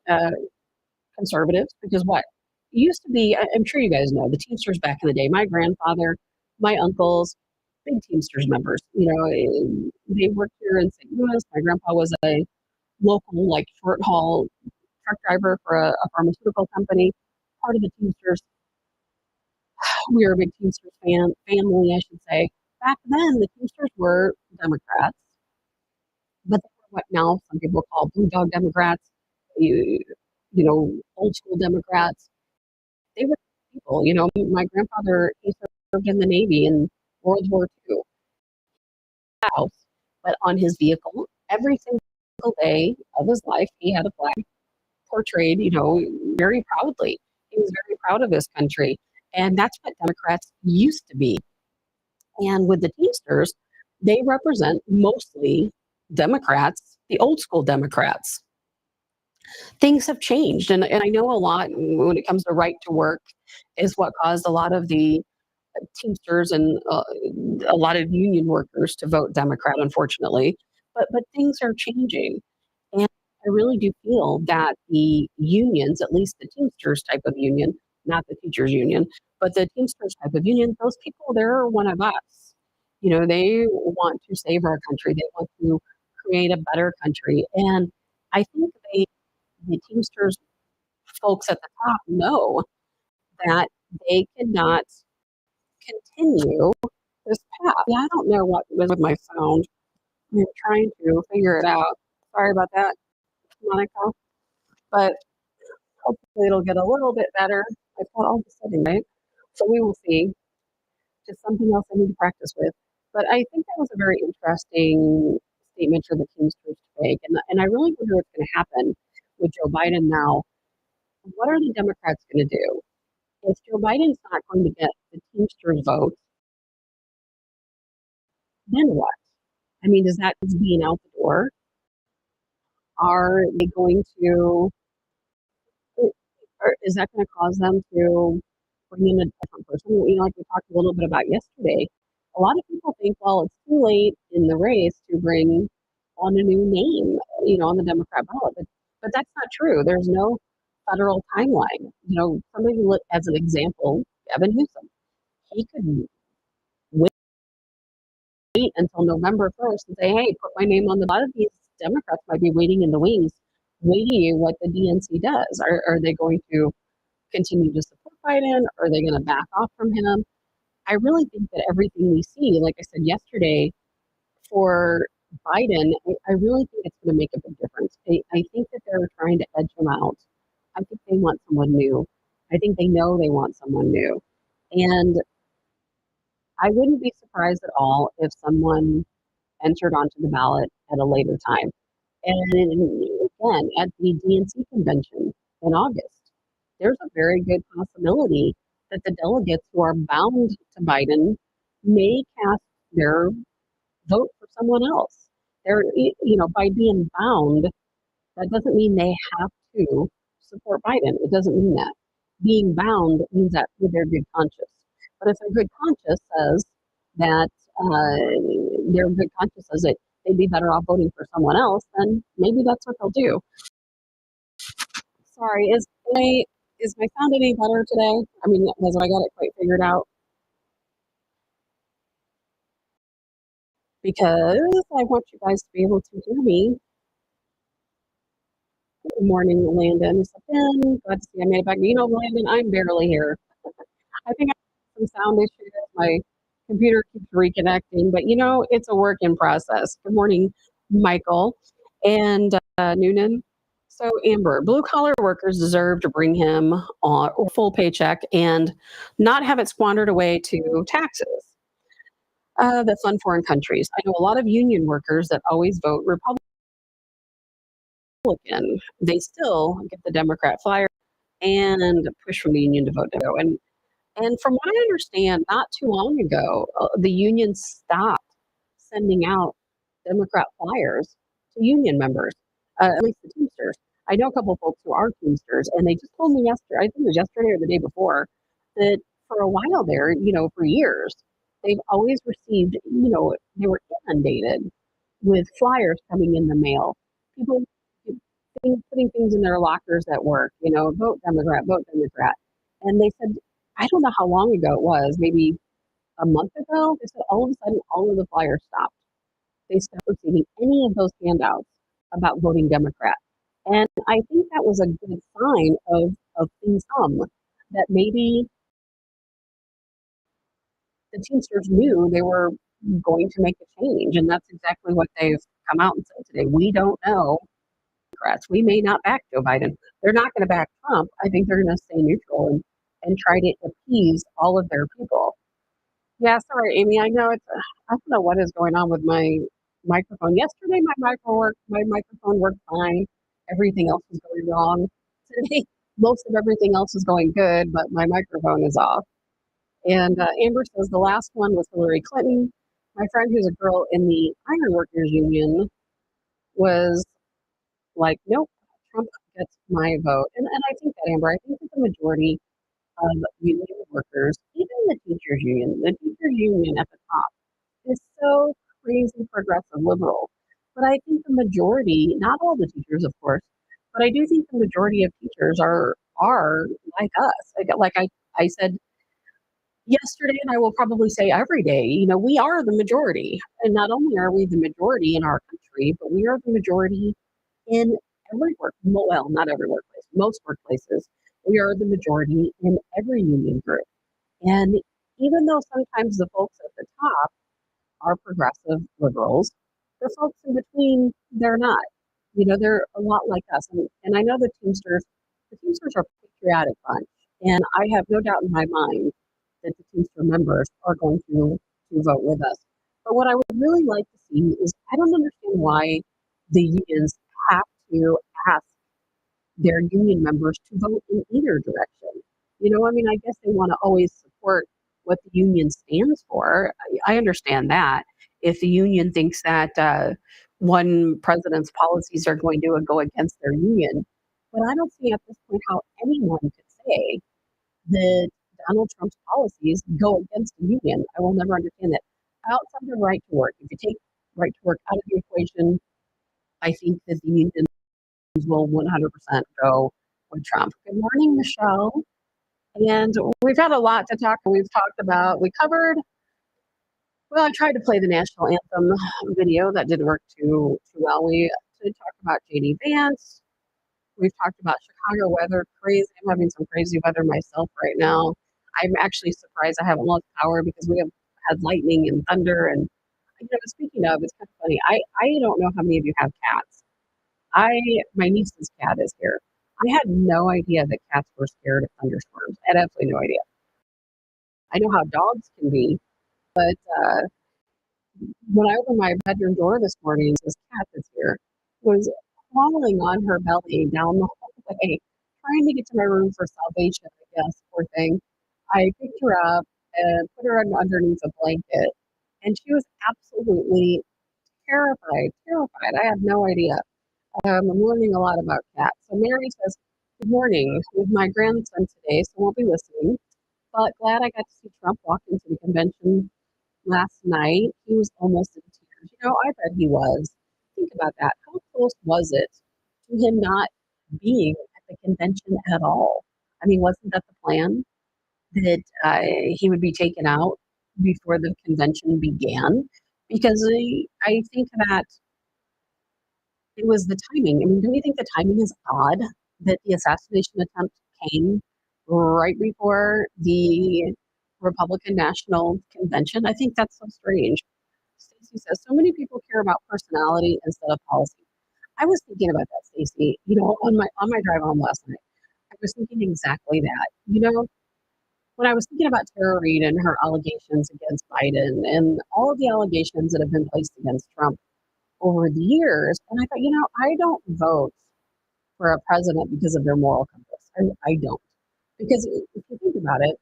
conservatives because what it used to be, I'm sure you guys know, the Teamsters back in the day, my grandfather, my uncles, big Teamsters members. They worked here in St. Louis. My grandpa was a local, like short haul truck driver for a pharmaceutical company. Part of the Teamsters, we were a big Teamsters family, I should say. Back then, the Teamsters were Democrats, but they were what now some people call blue dog Democrats, you, old school Democrats. They were people. My grandfather, he served in the Navy in World War II, house, but on his vehicle, every single day of his life, he had a flag portrayed, very proudly. He was very proud of his country. And that's what Democrats used to be. And with the Teamsters, they represent mostly Democrats, the old school Democrats. Things have changed. And I know a lot when it comes to right to work is what caused a lot of the Teamsters and a lot of union workers to vote Democrat, unfortunately. But things are changing. And I really do feel that the unions, at least the Teamsters type of union, not the teachers union, but the Teamsters type of union, those people, they're one of us. They want to save our country. They want to create a better country. And I think the Teamsters folks at the top know that they cannot continue this path. Yeah, I don't know what was with my phone. I'm trying to figure it out. Sorry about that, Monica. But hopefully it'll get a little bit better. I've got all the settings right. So we will see. Just something else I need to practice with. But I think that was a very interesting statement for the Teamsters to make. And I really wonder what's going to happen with Joe Biden now. What are the Democrats going to do? If Joe Biden's not going to get the Teamsters vote, then what? I mean, does that mean being out the door? Are they going to, or is that going to cause them to bring in a different person? Like we talked a little bit about yesterday, a lot of people think, well, it's too late in the race to bring on a new name, on the Democrat ballot. But that's not true. There's no federal timeline. Somebody as an example, Gavin Newsom, he could wait until November 1st and say, hey, put my name on the ballot. These Democrats might be waiting in the wings, waiting what the DNC does. Are they going to continue to support Biden? Are they going to back off from him? I really think that everything we see, like I said yesterday, for Biden, I really think it's going to make a big difference. I think that they're trying to edge him out. I think they want someone new. I think they know they want someone new. And I wouldn't be surprised at all if someone entered onto the ballot at a later time. And again, at the DNC convention in August, there's a very good possibility that the delegates who are bound to Biden may cast their vote for someone else. By being bound, that doesn't mean they have to support Biden. It doesn't mean that. Being bound means that with their good conscience. But if their good conscience says that their good conscience says that they'd be better off voting for someone else, then maybe that's what they'll do. Sorry, is my sound any better today? I mean, has I got it quite figured out? Because I want you guys to be able to hear me. Good morning, Landon. It's Ben. Glad to see I made it back. Landon, I'm barely here. I think I have some sound issues. My computer keeps reconnecting, but it's a work in process. Good morning, Michael and Noonan. So, Amber, blue collar workers deserve to bring him on a full paycheck and not have it squandered away to taxes that fund foreign countries. I know a lot of union workers that always vote Republican. They still get the Democrat flyer and push for the union to vote no. And from what I understand, not too long ago, the union stopped sending out Democrat flyers to union members, at least the Teamsters. I know a couple of folks who are Teamsters, and they just told me yesterday, I think it was yesterday or the day before, that for a while there, for years, they've always received, they were inundated with flyers coming in the mail. People putting things in their lockers at work, vote Democrat, vote Democrat. And they said, I don't know how long ago it was, maybe a month ago, they said all of a sudden all of the flyers stopped. They stopped receiving any of those handouts about voting Democrat. And I think that was a good sign of things that maybe the Teamsters knew they were going to make a change. And that's exactly what they've come out and said today. We don't know. Democrats. We may not back Joe Biden. They're not going to back Trump. I think they're going to stay neutral and try to appease all of their people. Yeah, sorry, Amy. I know I don't know what is going on with my microphone. Yesterday, my microphone worked fine. Everything else was going wrong. Today, most of everything else is going good, but my microphone is off. And Amber says the last one was Hillary Clinton. My friend, who's a girl in the Ironworkers Union, was like, nope, Trump gets my vote. And I think that, Amber, I think that the majority of union workers, even the teachers union at the top, is so crazy progressive liberal. But I think the majority, not all the teachers, of course, but I do think the majority of teachers are like us. I said yesterday, and I will probably say every day, we are the majority. And not only are we the majority in our country, but we are the majority in well, not every workplace, most workplaces. We are the majority in every union group. And even though sometimes the folks at the top are progressive liberals, the folks in between, they're not. They're a lot like us. And I know the Teamsters are a patriotic bunch. And I have no doubt in my mind that the Teamster members are going to vote with us. But what I would really like to see is I don't understand why the unions have to ask their union members to vote in either direction. I guess they want to always support what the union stands for. I understand that. If the union thinks that one president's policies are going to go against their union, but I don't see at this point how anyone could say that Donald Trump's policies go against the union. I will never understand that. Outside of right to work, if you take right to work out of the equation, I think that the union will 100% go with Trump. Good morning, Michelle. And we've had a lot to talk. We covered, well, I tried to play the national anthem video. That didn't work too well. We did talk about JD Vance. We've talked about Chicago weather. Crazy. I'm having some crazy weather myself right now. I'm actually surprised I haven't lost power because we have had lightning and thunder. And speaking of, it's kind of funny. I don't know how many of you have cats. My niece's cat is here. I had no idea that cats were scared of thunderstorms. I had absolutely no idea. I know how dogs can be, but when I opened my bedroom door this morning, this cat that's here was crawling on her belly down the hallway, trying to get to my room for salvation, I guess, poor thing. I picked her up and put her underneath a blanket, and she was absolutely terrified. I had no idea. I'm learning a lot about cats. So Mary says, good morning, with my grandson today, so we'll be listening. But glad I got to see Trump walk into the convention last night. He was almost in tears. I bet he was. Think about that. How close was it to him not being at the convention at all? I mean, wasn't that the plan? That he would be taken out before the convention began? Because I think that it was the timing. I mean, don't you think the timing is odd that the assassination attempt came right before the Republican National Convention? I think that's so strange. Stacy says, so many people care about personality instead of policy. I was thinking about that, Stacy, on my drive home last night. I was thinking exactly that. When I was thinking about Tara Reid and her allegations against Biden and all of the allegations that have been placed against Trump over the years, and I thought, I don't vote for a president because of their moral compass. I don't. Because if you think about it,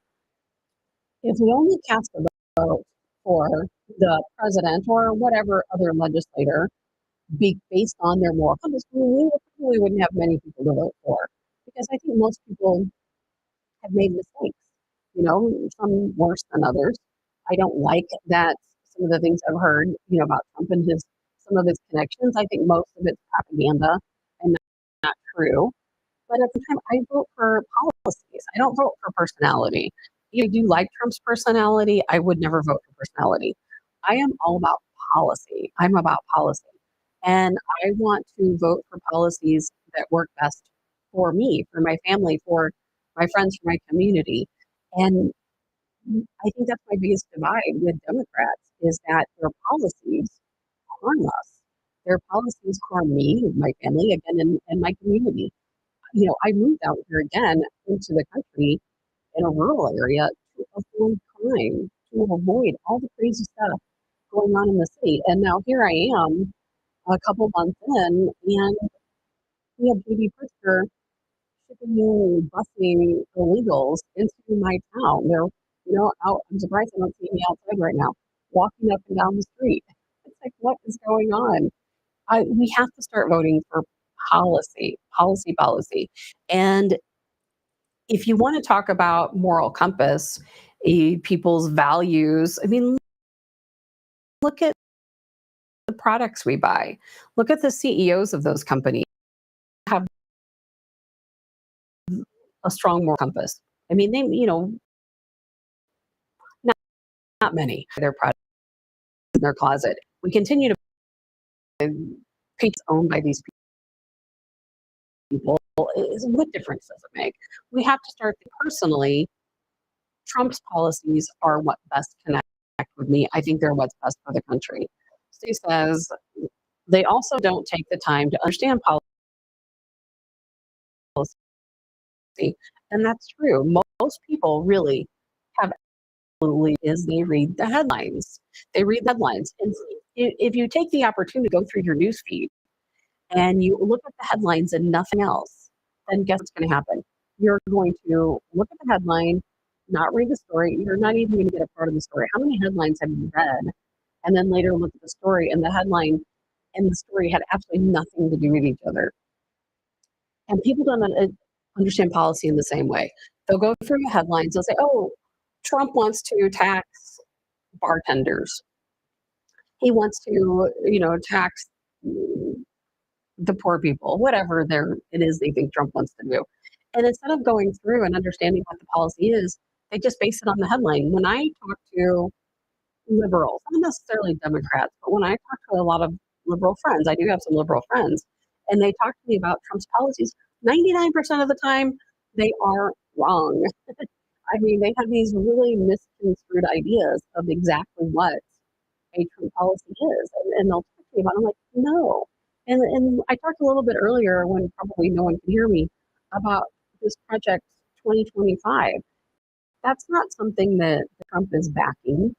if we only cast a vote for the president or whatever other legislator based on their moral compass, we probably wouldn't have many people to vote for. Because I think most people have made mistakes, some worse than others. I don't like that some of the things I've heard, about Trump and some of his connections. I think most of it's propaganda and not true. But at the time, I vote for policies. I don't vote for personality. you do like Trump's personality. I would never vote for personality. I am all about policy. I'm about policy. And I want to vote for policies that work best for me, for my family, for my friends, for my community. And I think that's my biggest divide with Democrats is that their policies harm us. Their policies harm me, my family, again, and my community. I moved out here again into the country in a rural area to avoid crime, to avoid all the crazy stuff going on in the state. And now here I am a couple months in, and we have JD Pritzker shipping in, busing illegals into my town. They're, out. I'm surprised I don't see me outside right now, walking up and down the street. It's like, what is going on? We have to start voting for policy, policy, policy. And if you want to talk about moral compass, people's values, I mean, look at the products we buy. Look at the CEOs of those companies have a strong moral compass. I mean, not, not many. Their products in their closet. We continue to pay owned by these people. What difference does it make? We have to start personally. Trump's policies are what best connect with me. I think they're what's best for the country. He says they also don't take the time to understand policy. And that's true. Most people really have absolutely is they read the headlines. They read the headlines. And if you take the opportunity to go through your news feed and you look at the headlines and nothing else, then guess what's going to happen? You're going to look at the headline, not read the story. You're not even going to get a part of the story. How many headlines have you read? And then later look at the story, and the headline and the story had absolutely nothing to do with each other. And people don't understand policy in the same way. They'll go through the headlines. They'll say, "Oh, Trump wants to tax bartenders. He wants to, tax the poor people, whatever it is they think Trump wants to do." And instead of going through and understanding what the policy is, they just base it on the headline. When I talk to liberals, not necessarily Democrats, but when I talk to a lot of liberal friends, I do have some liberal friends, and they talk to me about Trump's policies, 99% of the time, they are wrong. I mean, they have these really misconstrued ideas of exactly what a Trump policy is. And they'll talk to me about it. I'm like, no. And I talked a little bit earlier when probably no one can hear me about this project 2025. That's not something that Trump is backing.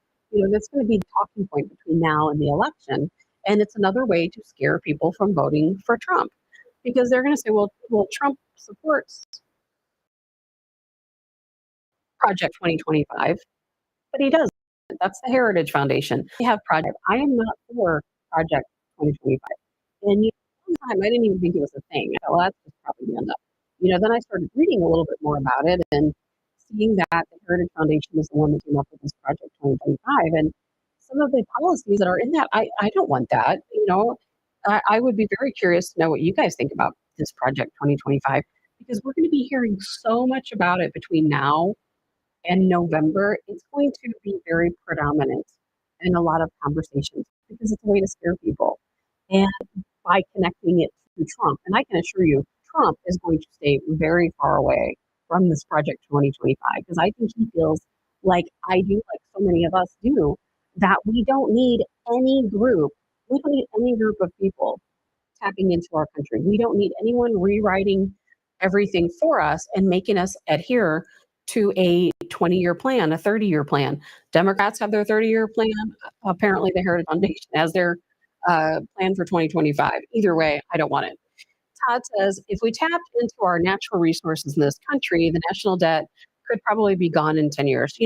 That's going to be the talking point between now and the election. And it's another way to scare people from voting for Trump because they're going to say, well, Trump supports Project 2025, but he doesn't. That's the Heritage Foundation. We have Project. I am not for Project 2025. And one time I didn't even think it was a thing. I thought, well, that's just propaganda. Then I started reading a little bit more about it and seeing that the Heritage Foundation is the one that came up with this Project 2025. And some of the policies that are in that, I don't want that. I would be very curious to know what you guys think about this Project 2025 because we're going to be hearing so much about it between now and November. It's going to be very predominant in a lot of conversations because it's a way to scare people. And by connecting it to Trump, and I can assure you, Trump is going to stay very far away from this Project 2025 because I think he feels like I do, like so many of us do, that we don't need any group. We don't need any group of people tapping into our country. We don't need anyone rewriting everything for us and making us adhere to a 20-year plan, a 30-year plan. Democrats have their 30-year plan. Apparently, the Heritage Foundation has their plan for 2025. Either way, I don't want it. Todd says, if we tapped into our natural resources in this country, the national debt could probably be gone in 10 years.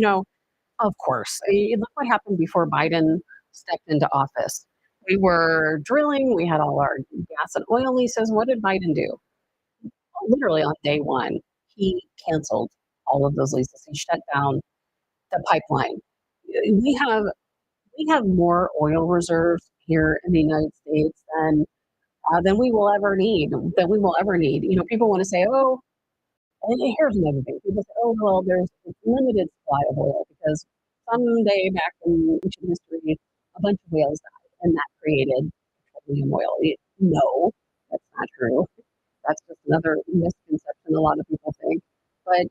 Of course. Look what happened before Biden stepped into office. We were drilling, we had all our gas and oil leases. What did Biden do? Literally on day one, he canceled all of those leases. He shut down the pipeline. We have more oil reserves here in the United States than we will ever need. People want to say, oh, And here's another thing. People say, oh, well, there's a limited supply of oil because someday back in ancient history, a bunch of whales died and that created petroleum oil. No, that's not true. That's just another misconception a lot of people think. But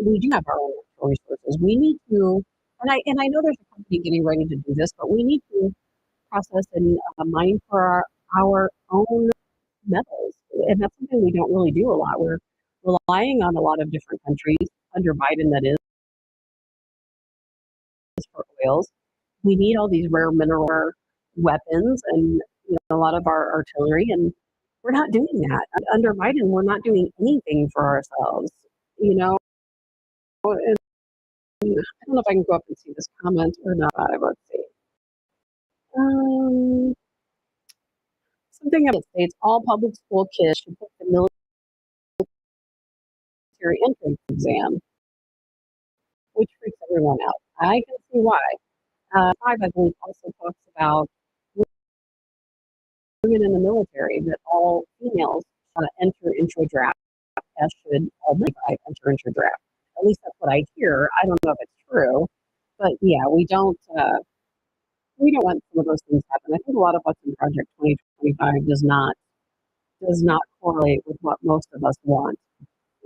we do have our own natural resources. We need to, and I know there's a company getting ready to do this, but we need to process and mine for our own metals. And that's something we don't really do a lot. We're relying on a lot of different countries under Biden, that is, for oils. We need all these rare mineral weapons and a lot of our artillery, and we're not doing that. Under Biden, we're not doing anything for ourselves. And I don't know if I can go up and see this comment or not. Let's see. Something about states all public school kids should take the military entrance exam, which freaks everyone out. I can see why. 5, I believe, also talks about women in the military, that all females enter into a draft, as should all men enter into a draft. At least that's what I hear. I don't know if it's true, but yeah, we don't want some of those things to happen. I think a lot of what's in Project 2025 does not correlate with what most of us want.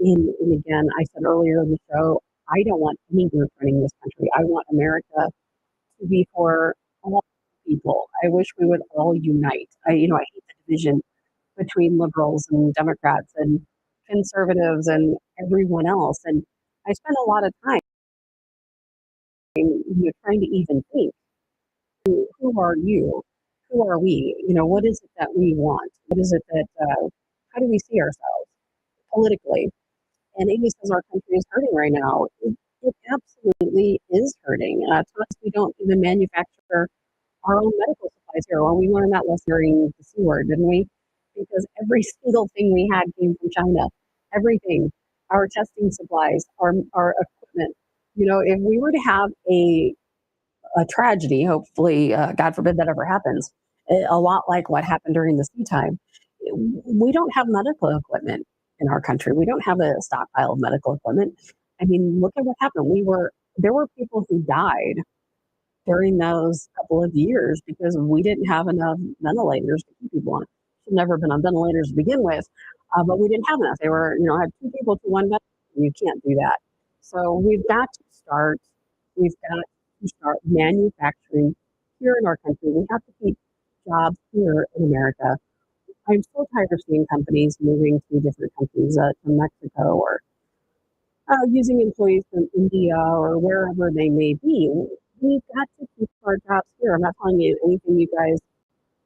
And again, I said earlier in the show, I don't want any group running this country. I want America to be for all people. I wish we would all unite. I hate the division between liberals and Democrats and conservatives and everyone else. And I spend a lot of time trying to even think, who are you? Who are we? What is it that we want? What is it that, how do we see ourselves politically? And Amy says our country is hurting right now. It absolutely is hurting. To us, we don't even manufacture our own medical supplies here. Well, we learned that lesson during the C word, didn't we? Because every single thing we had came from China. Everything, our testing supplies, our equipment. If we were to have a tragedy, hopefully, God forbid that ever happens, a lot like what happened during the sea time, we don't have medical equipment in our country. We don't have a stockpile of medical equipment. I mean, look at what happened. There were people who died during those couple of years because we didn't have enough ventilators to keep people on. Should never been on ventilators to begin with, but we didn't have enough. They were, had 2 people to 1 ventilator. You can't do that. So we've got to start manufacturing here in our country. We have to keep jobs here in America. I'm so tired of seeing companies moving to different countries, to Mexico, or using employees from India or wherever they may be. We've got to keep our jobs here. I'm not telling you anything you guys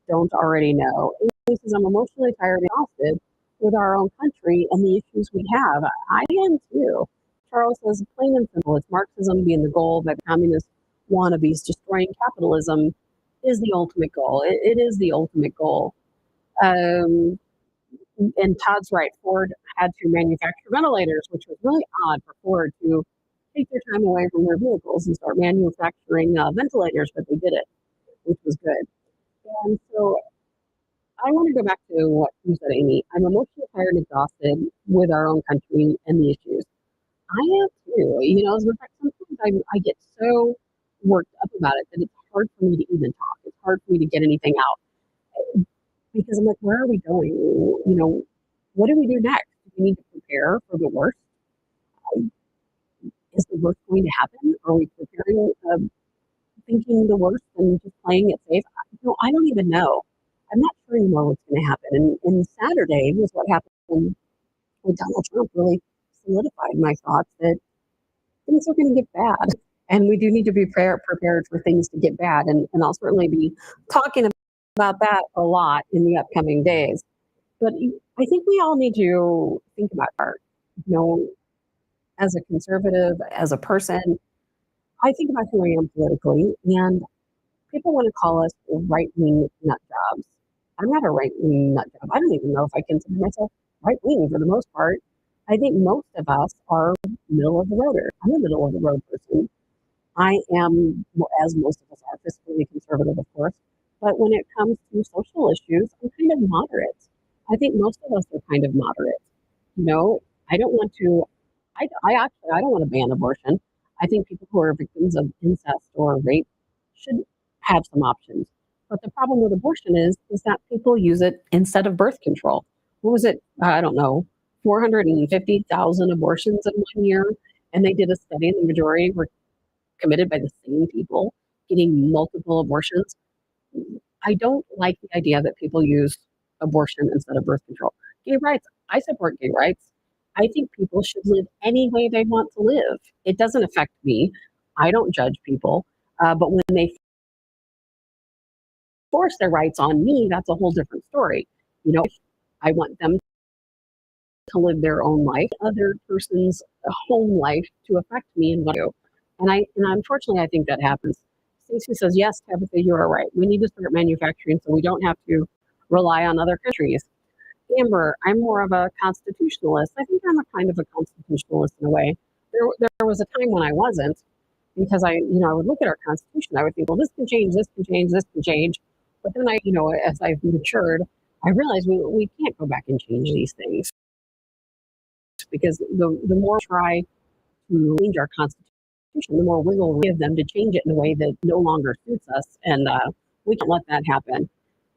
don't already know. Amy says, I'm emotionally tired and exhausted with our own country and the issues we have. I am too. Charles says, plain and simple, it's Marxism being the goal, that communist wannabes destroying capitalism is the ultimate goal. It is the ultimate goal. And Todd's right. Ford had to manufacture ventilators, which was really odd for Ford to take their time away from their vehicles and start manufacturing ventilators, but they did it, which was good. And so I want to go back to what you said, Amy. I'm emotionally tired and exhausted with our own country and the issues. I am too. As a matter of fact, sometimes I get so worked up about it that it's hard for me to even talk. It's hard for me to get anything out because I'm like, where are we going? What do we do next? Do we need to prepare for the worst? Is the worst going to happen? Are we preparing, thinking the worst and just playing it safe? I don't even know. I'm not sure anymore what's going to happen. And Saturday was what happened when Donald Trump really solidified my thoughts that things are going to get bad. And we do need to be prepared for things to get bad. And I'll certainly be talking about that a lot in the upcoming days. But I think we all need to think about art. As a conservative, as a person, I think about who I am politically, and people want to call us right-wing nut jobs. I'm not a right-wing nut job. I don't even know if I consider myself right-wing for the most part. I think most of us are middle of the roader. I'm a middle of the road person. I am, as most of us are, fiscally conservative, of course. But when it comes to social issues, I'm kind of moderate. I think most of us are kind of moderate. I don't want to I don't want to ban abortion. I think people who are victims of incest or rape should have some options. But the problem with abortion is that people use it instead of birth control. What was it? I don't know, 450,000 abortions in 1 year, and they did a study, and the majority were committed by the same people getting multiple abortions. I don't like the idea that people use abortion instead of birth control. Gay rights, I support gay rights. I think people should live any way they want to live. It doesn't affect me. I don't judge people. But when they force their rights on me, that's a whole different story. You know, I want them to live their own life, other person's home life to affect me and what I do. And unfortunately, I think that happens. Stacey says, yes, Tabitha, you are right. We need to start manufacturing so we don't have to rely on other countries. Amber, I'm more of a constitutionalist. I think I'm a kind of a constitutionalist in a way. There was a time when I wasn't, because I would look at our constitution. I would think, well, this can change, this can change, this can change. But then as I've matured, I realized we can't go back and change these things, because the more we try to change our constitution, the more wiggle we give them to change it in a way that no longer suits us, and we can't let that happen.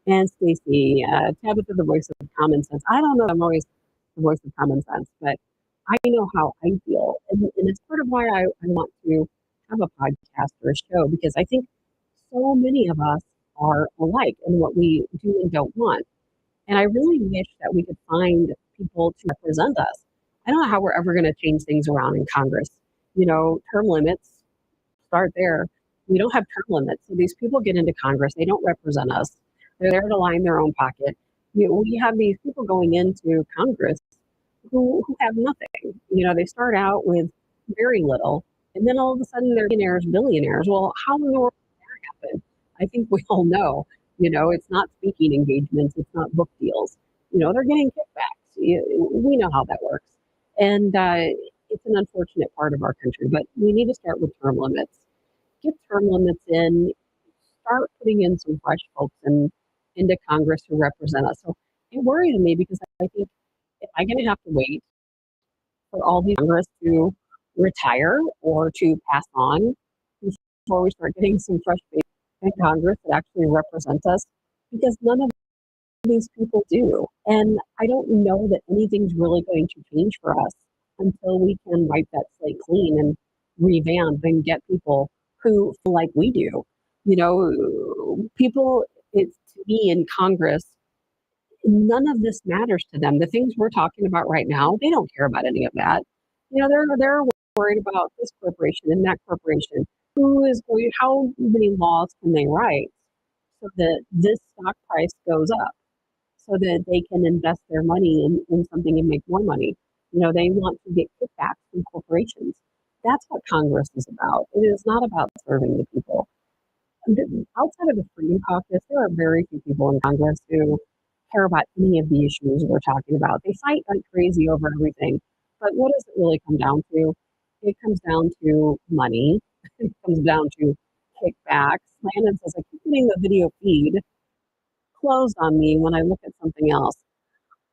And Stacey, Tabitha, the voice of common sense. I don't know if I'm always the voice of common sense, but I know how I feel, and it's part of why I want to have a podcast or a show, because I think so many of us are alike in what we do and don't want. And I really wish that we could find people to represent us. I don't know how we're ever going to change things around in Congress. Term limits, start there. We don't have term limits. So these people get into Congress, they don't represent us. They're there to line their own pocket. We have these people going into Congress who have nothing. They start out with very little, and then all of a sudden they're millionaires, billionaires. Well, how in the world did that happen? I think we all know. It's not speaking engagements, it's not book deals. They're getting kickbacks. We know how that works, and it's an unfortunate part of our country. But we need to start with term limits. Get term limits in. Start putting in some fresh folks into Congress who represent us. So it worries me, because I think, if I'm going to have to wait for all these Congress to retire or to pass on before we start getting some fresh faces in Congress that actually represent us, because none of these people do. And I don't know that anything's really going to change for us until we can wipe that slate clean and revamp and get people who feel like we do. People, it's to me in Congress, none of this matters to them. The things we're talking about right now, they don't care about any of that. They're worried about this corporation and that corporation. How many laws can they write so that this stock price goes up, so that they can invest their money in something and make more money? They want to get kickbacks from corporations. That's what Congress is about. It is not about serving the people. Outside of the Freedom Caucus, there are very few people in Congress who care about any of the issues we're talking about. They fight like crazy over everything. But what does it really come down to? It comes down to money. It comes down to kickbacks. Landon says, I keep getting the video feed closed on me when I look at something else.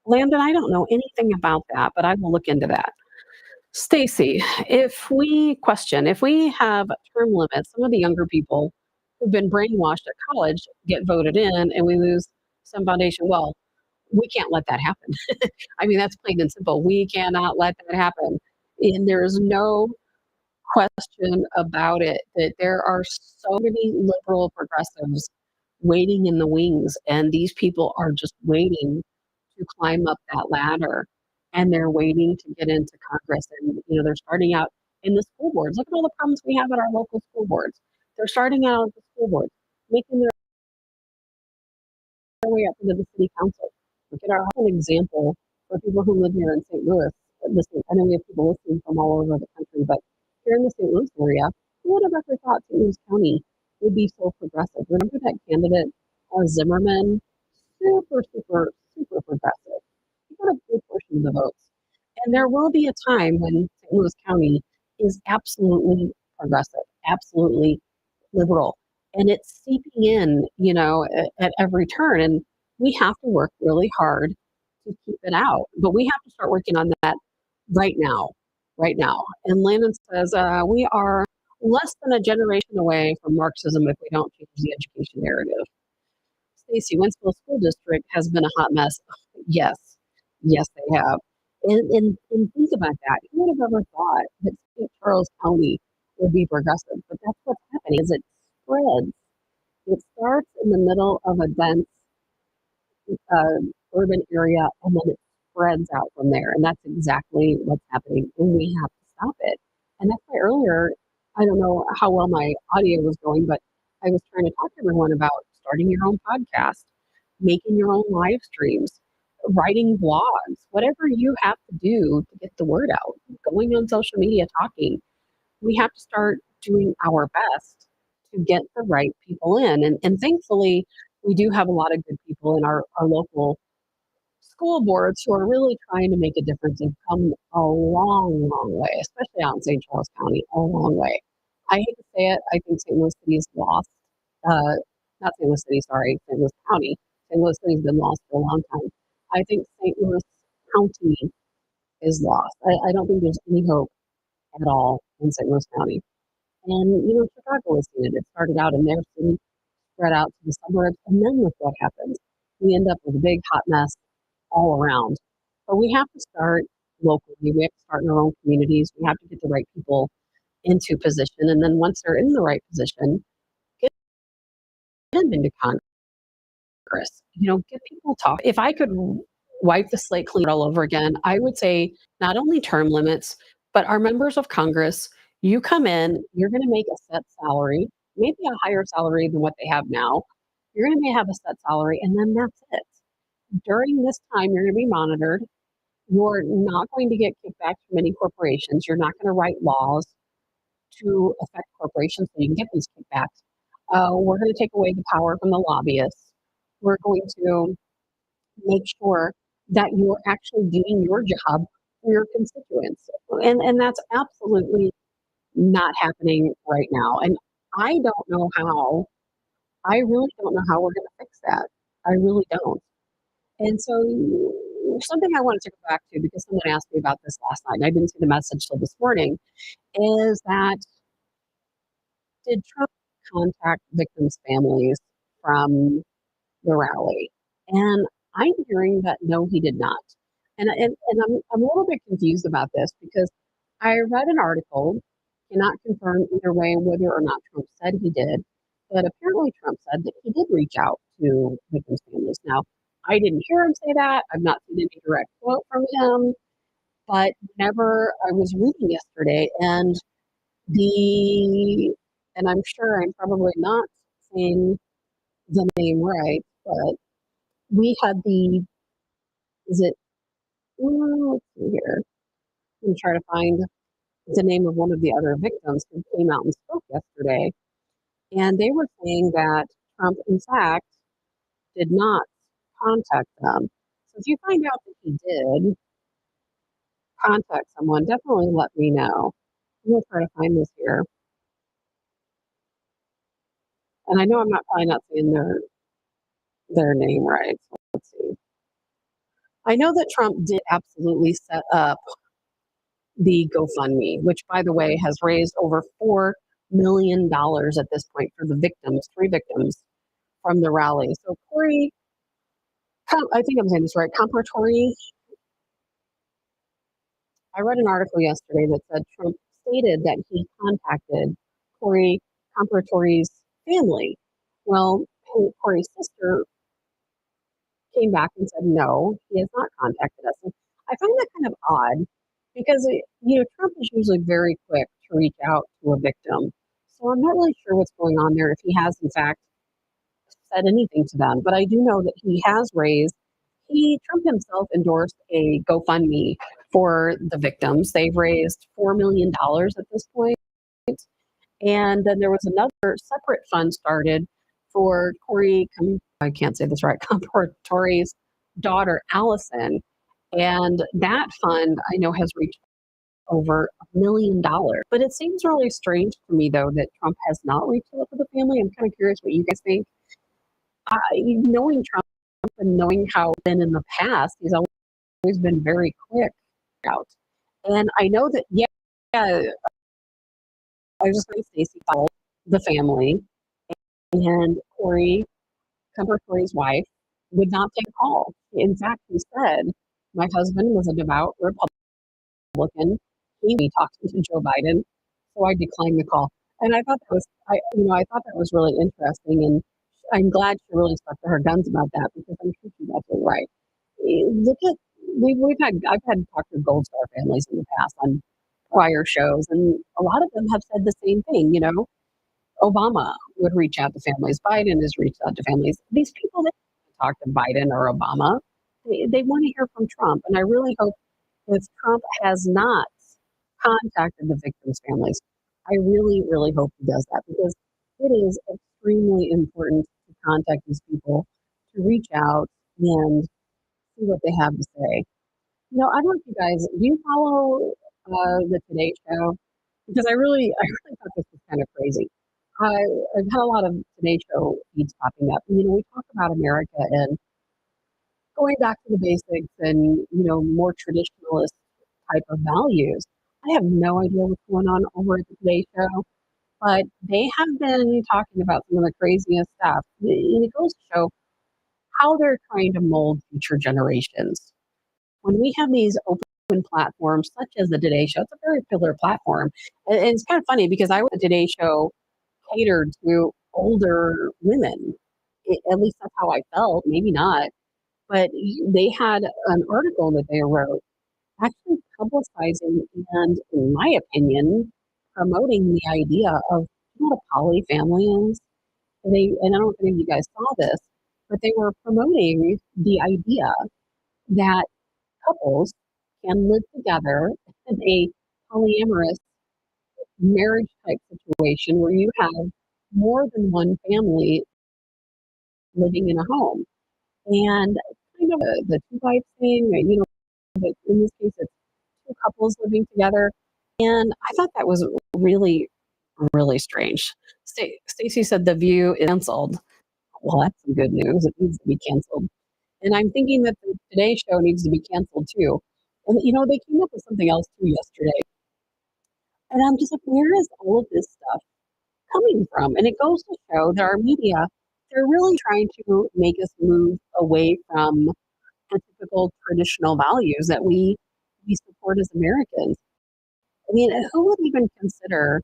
Landon, I don't know anything about that, but I will look into that. Stacey, if we have term limits, some of the younger people who've been brainwashed at college get voted in, and we lose some foundation. Well, we can't let that happen. I mean, that's plain and simple. We cannot let that happen. And there's no question about it that there are so many liberal progressives waiting in the wings, and these people are just waiting to climb up that ladder, and they're waiting to get into Congress. And they're starting out in the school boards. Look at all the problems we have at our local school boards. They're starting out at the school boards, making their way up into the city council. Look at an example for people who live here in St. Louis. I know we have people listening from all over the country, but here in the St. Louis area, who would have ever thought St. Louis County would be so progressive? Remember that candidate, Zimmerman? Super, super, super progressive. He got a good portion of the votes. And there will be a time when St. Louis County is absolutely progressive, absolutely liberal. And it's seeping in, at every turn. And we have to work really hard to keep it out. But we have to start working on that right now. right now. And Landon says, we are less than a generation away from Marxism if we don't change the education narrative. Stacy, Wentzville School District has been a hot mess. Yes, yes, they have. And think about that. Who would have ever thought that St. Charles County would be progressive? But that's what's happening is it spreads. It starts in the middle of a dense uh, urban area and then it spreads out from there. And that's exactly what's happening. And we have to stop it. And that's why earlier, I don't know how well my audio was going, but I was trying to talk to everyone about starting your own podcast, making your own live streams, writing blogs, whatever you have to do to get the word out, going on social media, talking. We have to start doing our best to get the right people in. And thankfully, we do have a lot of good people in our local school boards who are really trying to make a difference and come a long, long way, especially out in St. Charles County, a long way. I hate to say it, I think St. Louis City is lost. Not St. Louis City, sorry, St. Louis County. St. Louis City's been lost for a long time. I think St. Louis County is lost. I don't think there's any hope at all in St. Louis County. And, Chicago has seen it. It started out in their city, spread out to the suburbs, and then look what happens. We end up with a big hot mess all around. But we have to start locally. We have to start in our own communities. We have to get the right people into position. And then once they're in the right position, get them into Congress. Get people talk. If I could wipe the slate clean all over again, I would say not only term limits, but our members of Congress, you come in, you're going to make a set salary, maybe a higher salary than what they have now. You're going to have a set salary, and then that's it. During this time, you're going to be monitored. You're not going to get kickbacks from any corporations. You're not going to write laws to affect corporations so you can get these kickbacks. We're going to take away the power from the lobbyists. We're going to make sure that you're actually doing your job for your constituents. And that's absolutely not happening right now. And I don't know how, I really don't know how we're going to fix that. I really don't. And so something I wanted to go back to because someone asked me about this last night and I didn't see the message till this morning is that did Trump contact victims' families from the rally? And I'm hearing that no, he did not. And I'm a little bit confused about this because I read an article, cannot confirm either way whether or not Trump said he did, but apparently Trump said that he did reach out to victims' families. Now, I didn't hear him say that. I've not seen any direct quote from him, but whenever I was reading yesterday the and I'm sure I'm probably not saying the name right, but we had is it, let's see here, I'm going to try to find the name of one of the other victims who came out and spoke yesterday. And they were saying that Trump, in fact, did not contact them. So if you find out that he did contact someone, definitely let me know. I'm going to try to find this here. And I know I'm probably not saying their name right. So let's see. I know that Trump did absolutely set up the GoFundMe, which, by the way, has raised over $4 million at this point for the victims, 3 victims from the rally. So Corey, I think I'm saying this right, Comparatory. I read an article yesterday that said Trump stated that he contacted Corey Comparatory's family. Well, Corey's sister came back and said, no, he has not contacted us. And I find that kind of odd because, Trump is usually very quick to reach out to a victim. So I'm not really sure what's going on there if he has, in fact, said anything to them. But I do know that he has Trump himself endorsed a GoFundMe for the victims. They've raised $4 million at this point. And then there was another separate fund started for I can't say this right, Comparatory's daughter, Allison. And that fund I know has reached over $1 million. But it seems really strange to me, though, that Trump has not reached out to the family. I'm kind of curious what you guys think. Knowing Trump and knowing how been in the past, he's always been very quick out. And I know that, yeah, I was just going to say, Stacy called the family, and Corey, Corey's wife, would not take a call. In fact, he said, my husband was a devout Republican. He be talking to Joe Biden, so I declined the call. And I thought that was, I thought that was really interesting, and I'm glad she really stuck to her guns about that because I'm sure she's absolutely right. Look at I've had talked to Gold Star families in the past on prior shows, and a lot of them have said the same thing. Obama would reach out to families. Biden has reached out to families. These people that talk to Biden or Obama, they want to hear from Trump. And I really hope if Trump has not contacted the victims' families, I really, really hope he does that because it is extremely important to contact these people, to reach out and see what they have to say. I don't know if you guys, do you follow the Today Show? Because I really thought this was kind of crazy. I've had a lot of Today Show feeds popping up. And, we talk about America and going back to the basics and, more traditionalist type of values. I have no idea what's going on over at the Today Show, but they have been talking about some of the craziest stuff. And it goes to show how they're trying to mold future generations. When we have these open platforms such as the Today Show, it's a very popular platform. And it's kind of funny because the Today Show catered to older women. At least that's how I felt. Maybe not, but they had an article that they wrote actually publicizing and, in my opinion, promoting the idea of what a poly family is. And I don't know if any of you guys saw this, but they were promoting the idea that couples can live together in a polyamorous marriage type situation where you have more than one family living in a home. And kind of the two wives thing, but in this case, it's two couples living together. And I thought that was really, really strange. Stacy said The View is canceled. Well, that's some good news. It needs to be canceled. And I'm thinking that the Today Show needs to be canceled too. And they came up with something else too yesterday. And I'm just like, where is all of this stuff coming from? And it goes to show that our media, they're really trying to make us move away from the typical traditional values that we support as Americans. I mean, who would even consider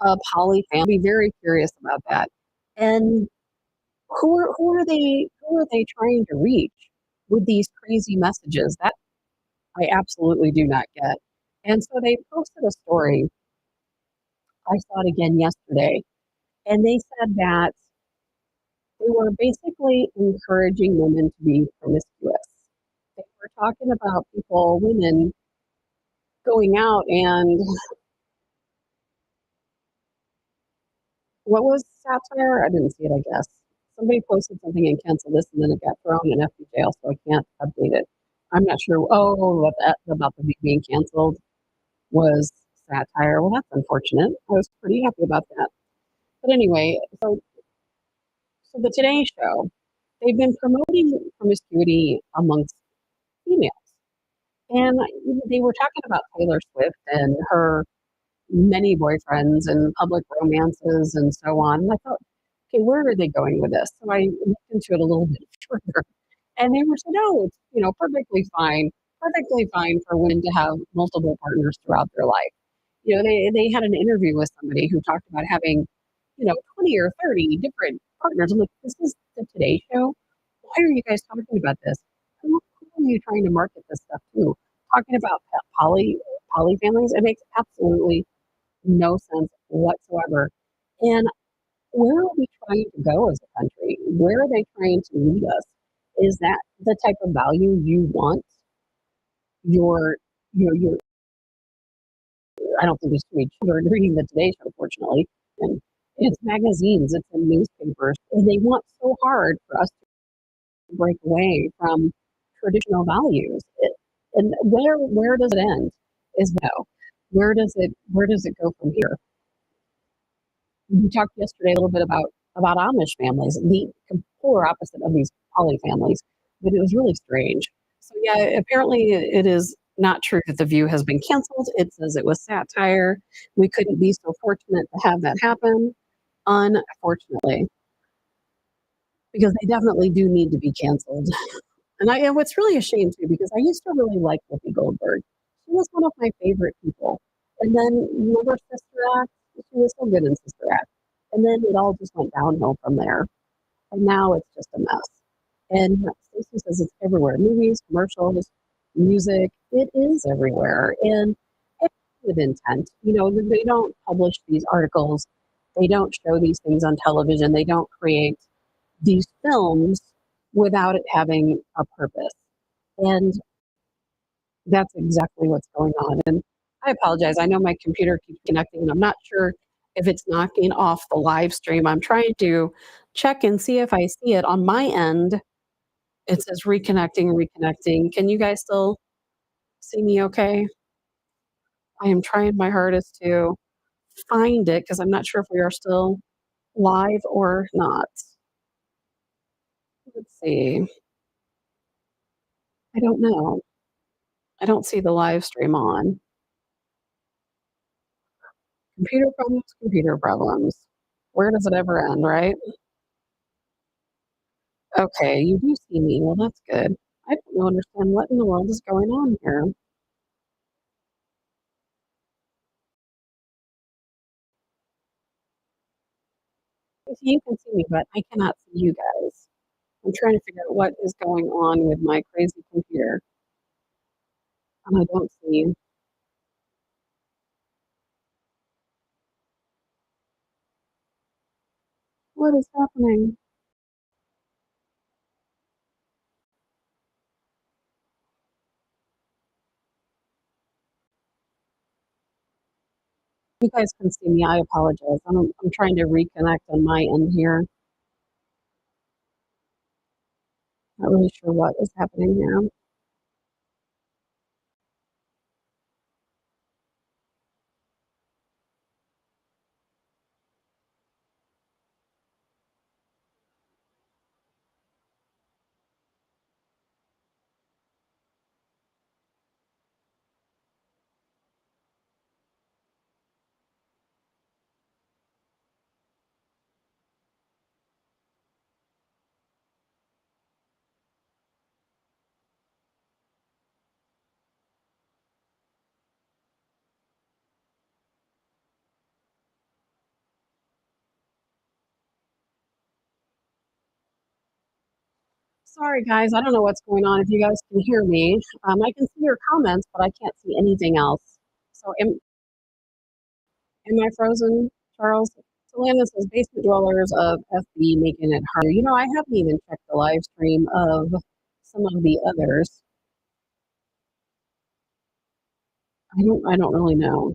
a poly family? I'd be very curious about that. And who are they trying to reach with these crazy messages? That I absolutely do not get. And so they posted a story. I saw it again yesterday, and they said that they were basically encouraging women to be promiscuous. They were talking about women going out and what was satire? I didn't see it, I guess. Somebody posted something and canceled this, and then it got thrown in FB jail, so I can't update it. I'm not sure. Oh, about the being canceled was satire. Well, that's unfortunate. I was pretty happy about that. But anyway, so the Today Show, they've been promoting promiscuity amongst females. And they were talking about Taylor Swift and her many boyfriends and public romances and so on. And I thought, okay, where are they going with this? So I looked into it a little bit further. And they were saying, no, it's perfectly fine for women to have multiple partners throughout their life. They had an interview with somebody who talked about having, 20 or 30 different partners. I'm like, this is the Today Show. Why are you guys talking about this? Who are you trying to market this stuff to? Talking about poly families, it makes absolutely no sense whatsoever. And where are we trying to go as a country? Where are they trying to lead us? Is that the type of value you want your I don't think there's too many children reading the Today Show, unfortunately. And it's magazines, it's in newspapers, and they want so hard for us to break away from traditional values. And where does it end? Is no. Where does it go from here? We talked yesterday a little bit about Amish families, the polar opposite of these poly families, but it was really strange. So yeah, apparently it is not true that The View has been canceled. It says it was satire. We couldn't be so fortunate to have that happen, unfortunately, because they definitely do need to be canceled. And what's really a shame too, because I used to really like Whoopi Goldberg. She was one of my favorite people. And then remember Sister Act? She was so good in Sister Act. And then it all just went downhill from there. And now it's just a mess. And Stacey says it's everywhere. Movies, commercials, music, it is everywhere. And it's with intent. They don't publish these articles. They don't show these things on television. They don't create these films without it having a purpose. And that's exactly what's going on. And I apologize. I know my computer keeps connecting and I'm not sure if it's knocking off the live stream. I'm trying to check and see if I see it on my end. It says reconnecting, reconnecting. Can you guys still see me okay? I am trying my hardest to find it because I'm not sure if we are still live or not. Let's see. I don't know. I don't see the live stream on. Computer problems, computer problems. Where does it ever end, right? Okay, you do see me. Well, that's good. I don't understand what in the world is going on here. If you can see me, but I cannot see you guys. I'm trying to figure out what is going on with my crazy computer. And I don't see what is happening. You guys can see me. I apologize. I'm trying to reconnect on my end here. Not really sure what is happening here. Sorry, guys. I don't know what's going on. If you guys can hear me, I can see your comments, but I can't see anything else. So, am I frozen, Charles? Solana says basement dwellers of FB making it harder. I haven't even checked the live stream of some of the others. I don't really know.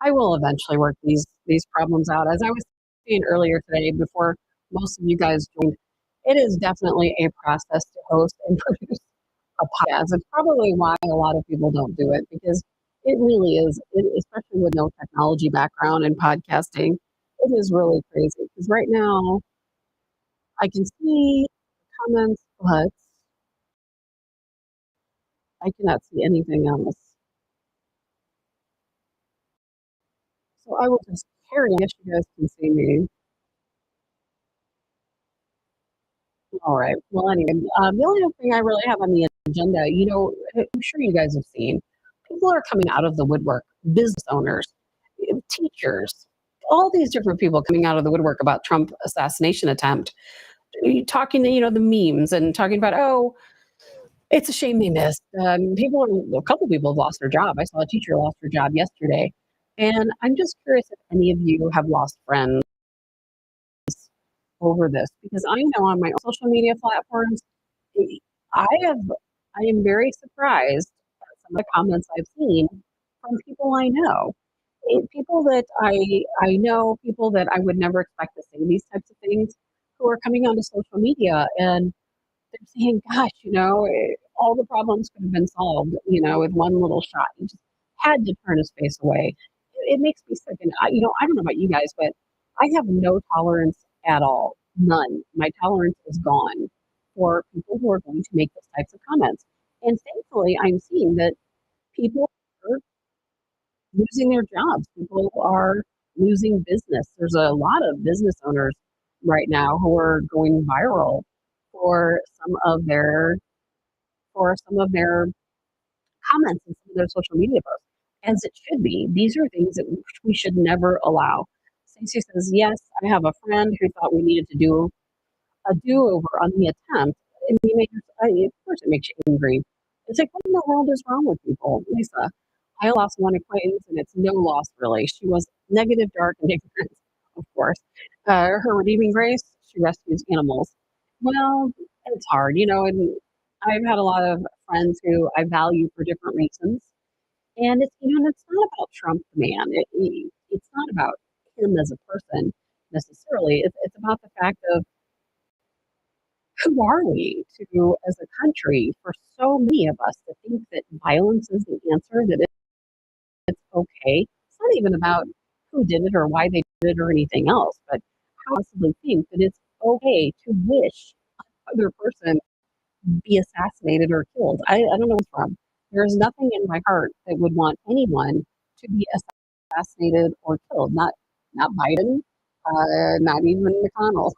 I will eventually work these problems out. As I was saying earlier today, before most of you guys joined, it is definitely a process to host and produce a podcast. It's probably why a lot of people don't do it because it really is, especially with no technology background in podcasting, it is really crazy. Because right now I can see comments, but I cannot see anything else. So I will just carry on. I guess you guys can see me. All right. Well, anyway, the only other thing I really have on the agenda, I'm sure you guys have seen, people are coming out of the woodwork, business owners, teachers, all these different people coming out of the woodwork about Trump assassination attempt, talking to, the memes and talking about, oh, it's a shame they missed. A couple people have lost their job. I saw a teacher lost her job yesterday. And I'm just curious if any of you have lost friends over this because I know on my social media platforms, I have I am very surprised at some of the comments I've seen from people I know. People that I know, people that I would never expect to say these types of things, who are coming onto social media and they're saying, "Gosh, all the problems could have been solved, with one little shot. He just had to turn his face away." It makes me sick, and I don't know about you guys, but I have no tolerance at all, none. My tolerance is gone for people who are going to make those types of comments. And thankfully, I'm seeing that people are losing their jobs. People are losing business. There's a lot of business owners right now who are going viral for some of their comments in some of their social media posts, as it should be. These are things that we should never allow. Stacey says, yes, I have a friend who thought we needed to do a do-over on the attempt. And of course it makes you angry. It's like, what in the world is wrong with people? Lisa, I lost one acquaintance and it's no loss really. She was negative, dark, and ignorant, of course. Her redeeming grace, she rescues animals. Well, it's hard, and I've had a lot of friends who I value for different reasons. And it's not about Trump, the man. It's not about him as a person necessarily. It's about the fact of who are we to, as a country, for so many of us to think that violence is the answer, that it's okay. It's not even about who did it or why they did it or anything else, but how possibly think that it's okay to wish other person be assassinated or killed. I don't know what's wrong. There's nothing in my heart that would want anyone to be assassinated or killed. Not Biden, not even McConnell,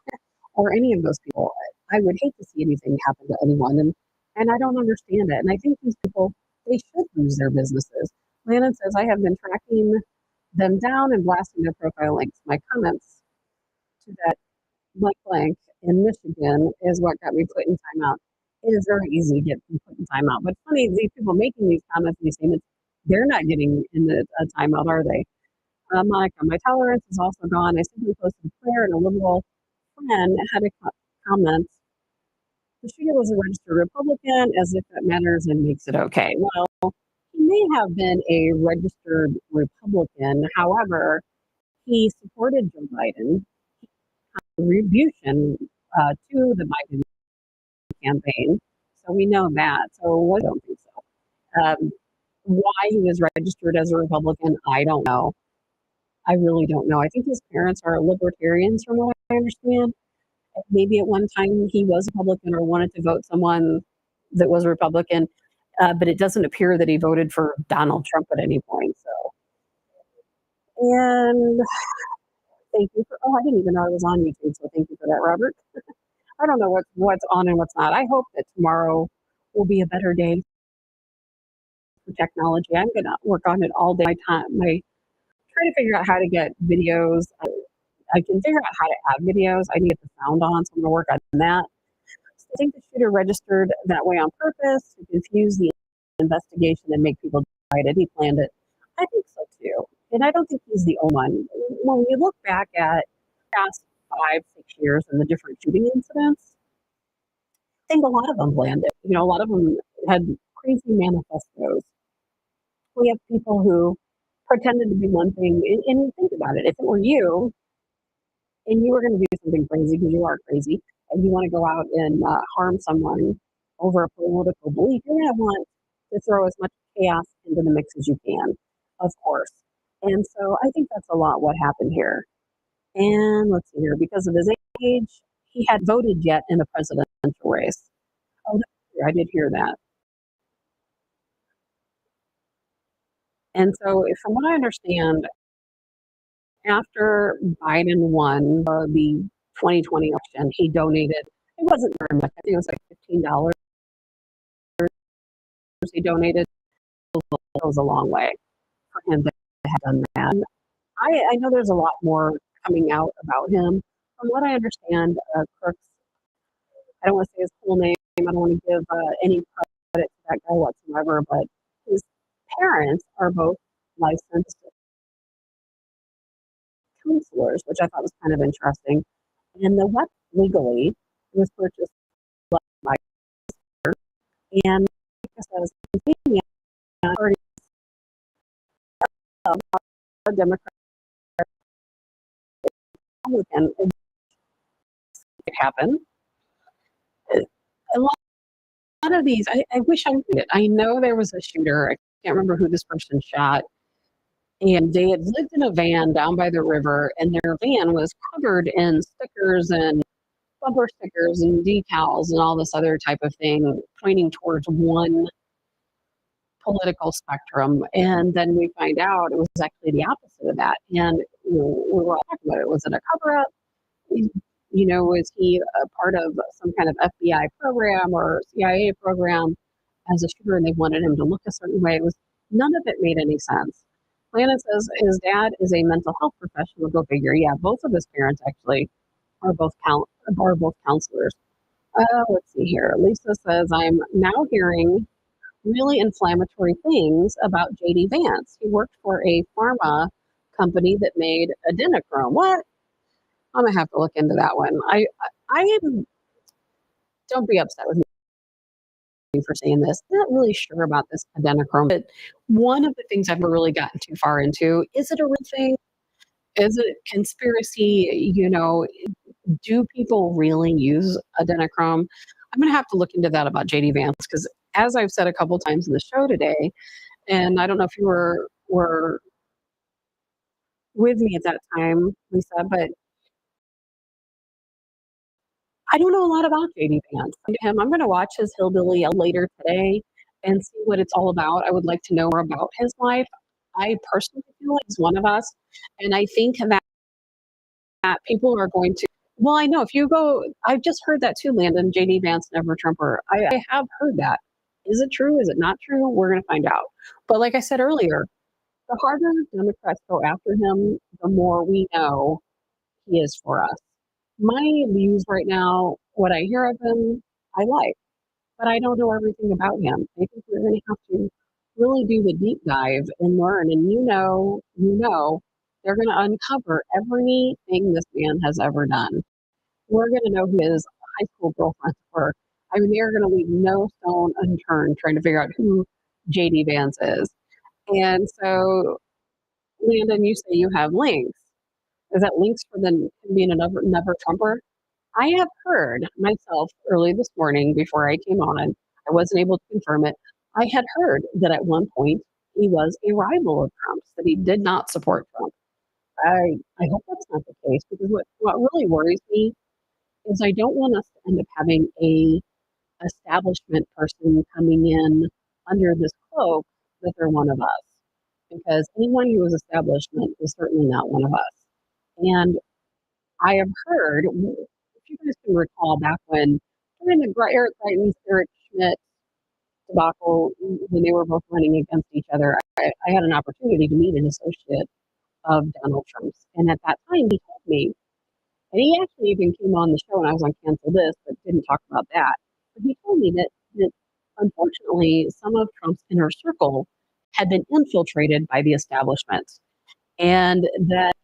or any of those people. I would hate to see anything happen to anyone, and I don't understand it. And I think these people, they should lose their businesses. Landon says, I have been tracking them down and blasting their profile links. My comments to that blank blank in Michigan is what got me put in timeout. It is very easy to get put in timeout. But funny, these people making these comments and these statements, they're not getting in a timeout, are they? Monica, my tolerance is also gone. I simply posted a prayer and a liberal friend had a comment. The shooter was a registered Republican, as if that matters and makes it okay. Well, he may have been a registered Republican. However, he supported Joe Biden. Contribution to the Biden campaign. So we know that. So I don't think so. Why he was registered as a Republican, I don't know. I really don't know. I think his parents are libertarians, from what I understand. Maybe at one time he was a Republican or wanted to vote someone that was a Republican, but it doesn't appear that he voted for Donald Trump at any point. And thank you for. Oh, I didn't even know I was on YouTube, so thank you for that, Robert. I don't know what's on and what's not. I hope that tomorrow will be a better day for technology. I'm gonna work on it all day. My try to figure out how to get videos. I can figure out how to add videos. I need to get the sound on, so I'm gonna work on that. I think the shooter registered that way on purpose to confuse the investigation and make people excited. He planned it. I think so too. And I don't think he's the only one. When we look back at the past 5, 6 years and the different shooting incidents, I think a lot of them planned it. A lot of them had crazy manifestos. We have people who pretended to be one thing, and think about it. If it were you, and you were going to do something crazy because you are crazy, and you want to go out and harm someone over a political belief, you're going to want to throw as much chaos into the mix as you can, of course. And so I think that's a lot what happened here. And let's see here, because of his age, he had voted yet in the presidential race. Oh, I did hear that. And so, from what I understand, after Biden won the 2020 election, he donated. It wasn't very much. I think it was like $15. He donated. It goes a long way for him to have done that. I know there's a lot more coming out about him. From what I understand, Crooks. I don't want to say his full name. I don't want to give any credit to that guy whatsoever. But his parents are both licensed counselors, which I thought was kind of interesting. And the weapon legally was purchased by and says party a Democrat Republican it happened. A lot of these, I wish I did. I know there was a shooter. I can't remember who this person shot. And they had lived in a van down by the river, and their van was covered in stickers and bumper stickers and decals and all this other type of thing pointing towards one political spectrum. And then we find out it was actually the opposite of that. And we were all talking about it. Was it a cover up? Was he a part of some kind of FBI program or CIA program as a shooter, and they wanted him to look a certain way? It was none of it made any sense. Landon says his dad is a mental health professional. Go figure. Yeah, both of his parents actually are both counselors. Let's see here. Lisa says I'm now hearing really inflammatory things about JD Vance. He worked for a pharma company that made adrenochrome. What? I'm gonna have to look into that one. I am. Don't be upset with me for saying this. I'm not really sure about this adrenochrome, but one of the things I've never really gotten too far into, is it a real thing? Is it conspiracy? Do people really use adrenochrome? I'm going to have to look into that about JD Vance, because as I've said a couple times in the show today, and I don't know if you were with me at that time, Lisa, but I don't know a lot about JD Vance. I'm going to watch his Hillbilly later today and see what it's all about. I would like to know more about his life. I personally feel like he's one of us, and I think that people are going to. Well, I know if you go, I've just heard that too, Landon. JD Vance, never Trumper. I have heard that. Is it true? Is it not true? We're going to find out. But like I said earlier, the harder Democrats go after him, the more we know he is for us. My views right now, what I hear of him, I like, but I don't know everything about him. I think we're going to have to really do the deep dive and learn. And they're going to uncover everything this man has ever done. We're going to know who his high school girlfriends were. I mean, they're going to leave no stone unturned trying to figure out who JD Vance is. And so, Landon, you say you have links. Is that links for the being a never Trumper? I have heard myself early this morning before I came on, and I wasn't able to confirm it. I had heard that at one point he was a rival of Trump's, that he did not support Trump. I hope that's not the case, because what really worries me is I don't want us to end up having a establishment person coming in under this cloak that they're one of us, because anyone who is establishment is certainly not one of us. And I have heard, if you guys can recall back during the Eric Greitens, Eric Schmidt debacle, when they were both running against each other, I had an opportunity to meet an associate of Donald Trump's. And at that time, he told me, and he actually even came on the show, and I was on Cancel This, but didn't talk about that. But he told me that unfortunately, some of Trump's inner circle had been infiltrated by the establishment, and that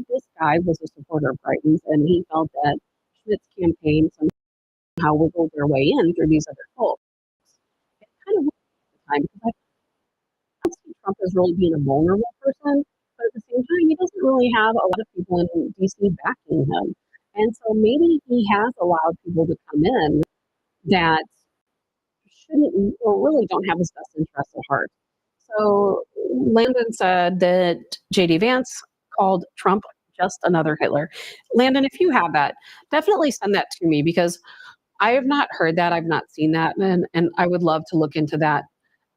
this guy was a supporter of Greitens, and he felt that Schmidt's campaign somehow wiggled their way in through these other folks. It kind of at the time, because I don't see Trump as really being a vulnerable person, but at the same time, he doesn't really have a lot of people in DC backing him. And so maybe he has allowed people to come in that shouldn't or really don't have his best interests at heart. So Landon said that JD Vance called Trump just another Hitler. Landon, if you have that, definitely send that to me, because I have not heard that. I've not seen that. And I would love to look into that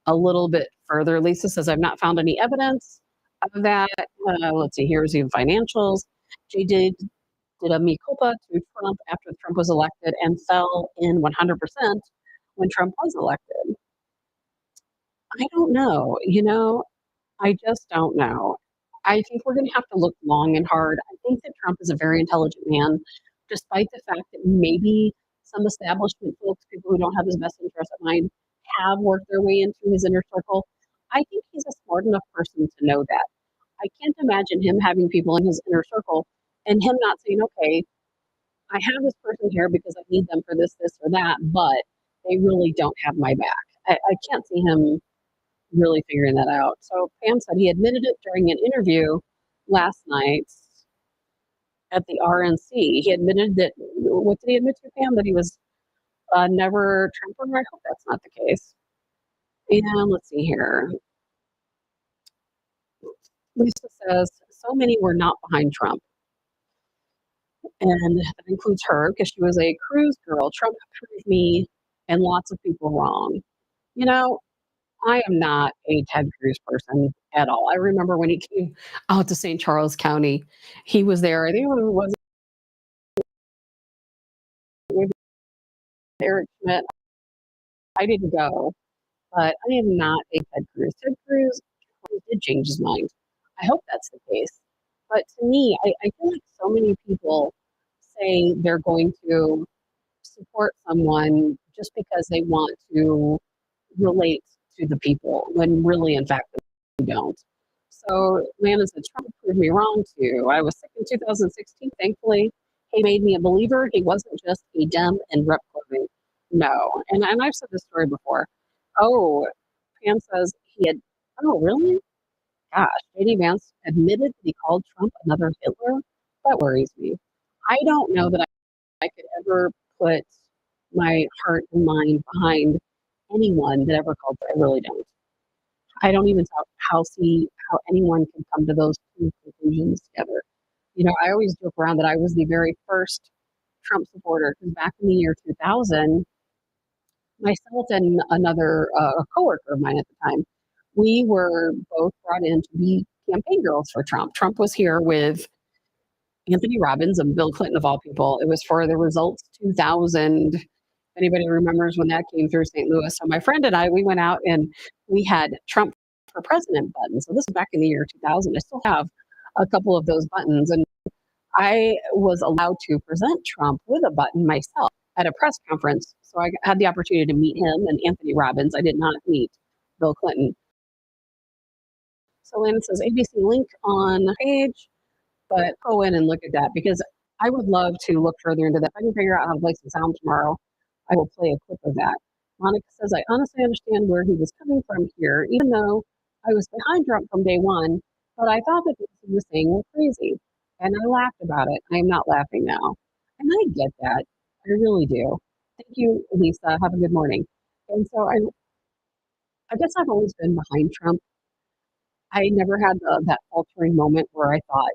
a little bit further. Lisa says, I've not found any evidence of that. Let's see, here's the financials. JD did a mea culpa to Trump after Trump was elected and fell in 100% when Trump was elected. I don't know. I just don't know. I think we're going to have to look long and hard. I think that Trump is a very intelligent man, despite the fact that maybe some establishment folks, people who don't have his best interest at mind, have worked their way into his inner circle. I think he's a smart enough person to know that. I can't imagine him having people in his inner circle and him not saying, okay, I have this person here because I need them for this, this, or that, but they really don't have my back. I can't see him really figuring that out. So Pam said he admitted it during an interview last night at the RNC. He admitted that, what did he admit to, Pam? That he was never Trumper? I hope that's not the case. And let's see here. Lisa says, so many were not behind Trump. and that includes her because she was a cruise girl. Trump proved me and lots of people wrong. You know, I am not a Ted Cruz person at all. I remember when he came out to St. Charles County, he was there. I think it was Eric Schmidt. I didn't go, but I am not a Ted Cruz. Ted Cruz did change his mind. I hope that's the case. But to me, I feel like so many people say they're going to support someone just because they want to relate to the people, when really, in fact, they don't. So, Lana said, Trump proved me wrong too. I was sick in 2016. Thankfully, he made me a believer. He wasn't just a Dem in rep clothing. No. And I've said this story before. Oh, Pam says he had, oh, really? Gosh, JD Vance admitted that he called Trump another Hitler. That worries me. I don't know that I could ever put my heart and mind behind anyone that ever called. I really don't. I don't even see how anyone can come to those two conclusions together. You know, I always joke around that I was the very first Trump supporter because back in the year 2000, myself and another a coworker of mine at the time, we were both brought in to be campaign girls for Trump. Trump was here with Anthony Robbins and Bill Clinton of all people. It was for the Results 2000. If anybody remembers when that came through St. Louis. So my friend and I, we went out and we had Trump for president buttons. So this is back in the year 2000. I still have a couple of those buttons. And I was allowed to present Trump with a button myself at a press conference. So I had the opportunity to meet him and Anthony Robbins. I did not meet Bill Clinton. So Lynn says ABC link on page, but go in and look at that because I would love to look further into that. If I can figure out how to play some sound tomorrow, I will play a clip of that. Monica says, I honestly understand where he was coming from here, even though I was behind Trump from day one, but I thought that he was saying were crazy. And I laughed about it. I am not laughing now. And I get that. I really do. Thank you, Lisa. Have a good morning. And so I guess I've always been behind Trump. I never had that faltering moment where I thought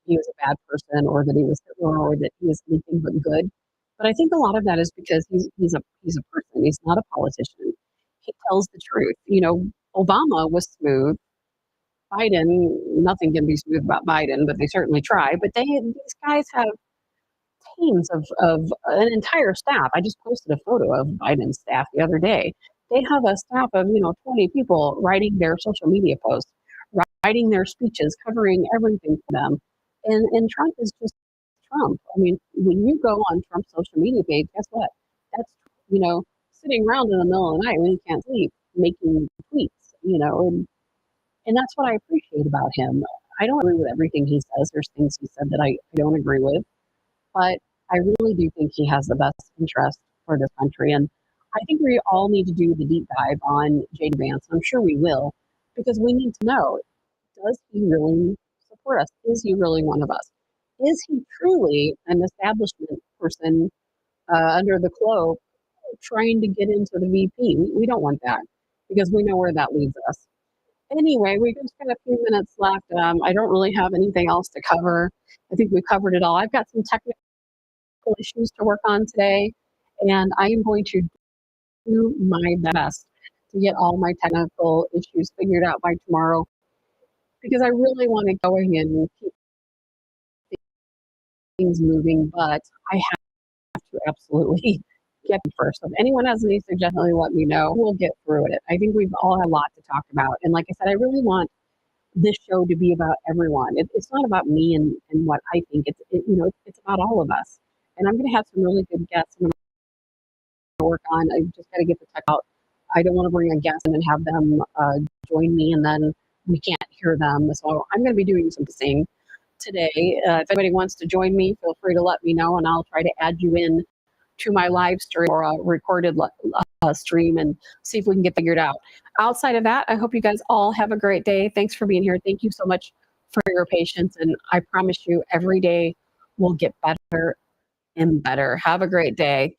he was a bad person or that he was Hitler or that he was anything but good. But I think a lot of that is because he's a person. He's not a politician. He tells the truth. You know, Obama was smooth. Biden, nothing can be smooth about Biden, but they certainly try. But these guys have teams of an entire staff. I just posted a photo of Biden's staff the other day. They have a staff of 20 people writing their social media posts, writing their speeches, covering everything for them. And Trump is just Trump. I mean, when you go on Trump's social media page, guess what? That's sitting around in the middle of the night when he can't sleep, making tweets. And that's what I appreciate about him. I don't agree with everything he says. There's things he said that I don't agree with, but I really do think he has the best interest for this country. And I think we all need to do the deep dive on J.D. Vance. I'm sure we will, because we need to know, does he really support us? Is he really one of us? Is he truly an establishment person under the cloak trying to get into the VP? We don't want that because we know where that leads us. Anyway, we just got a few minutes left. I don't really have anything else to cover. I think we covered it all. I've got some technical issues to work on today, and I am going to do my best to get all my technical issues figured out by tomorrow because I really want to go in and keep things moving, but I have to absolutely get them first. So if anyone has any suggestions, let me know. We'll get through it. I think we've all had a lot to talk about. And like I said, I really want this show to be about everyone. It's not about me and what I think. It's about all of us. And I'm going to have some really good guests I'm going to work on. I just got to get the tech out. I don't want to bring a guest in and have them join me and then we can't hear them. So I'm going to be doing some sing today. If anybody wants to join me, feel free to let me know and I'll try to add you in to my live stream or a recorded stream and see if we can get figured out. Outside of that, I hope you guys all have a great day. Thanks for being here. Thank you so much for your patience. And I promise you every day will get better and better. Have a great day.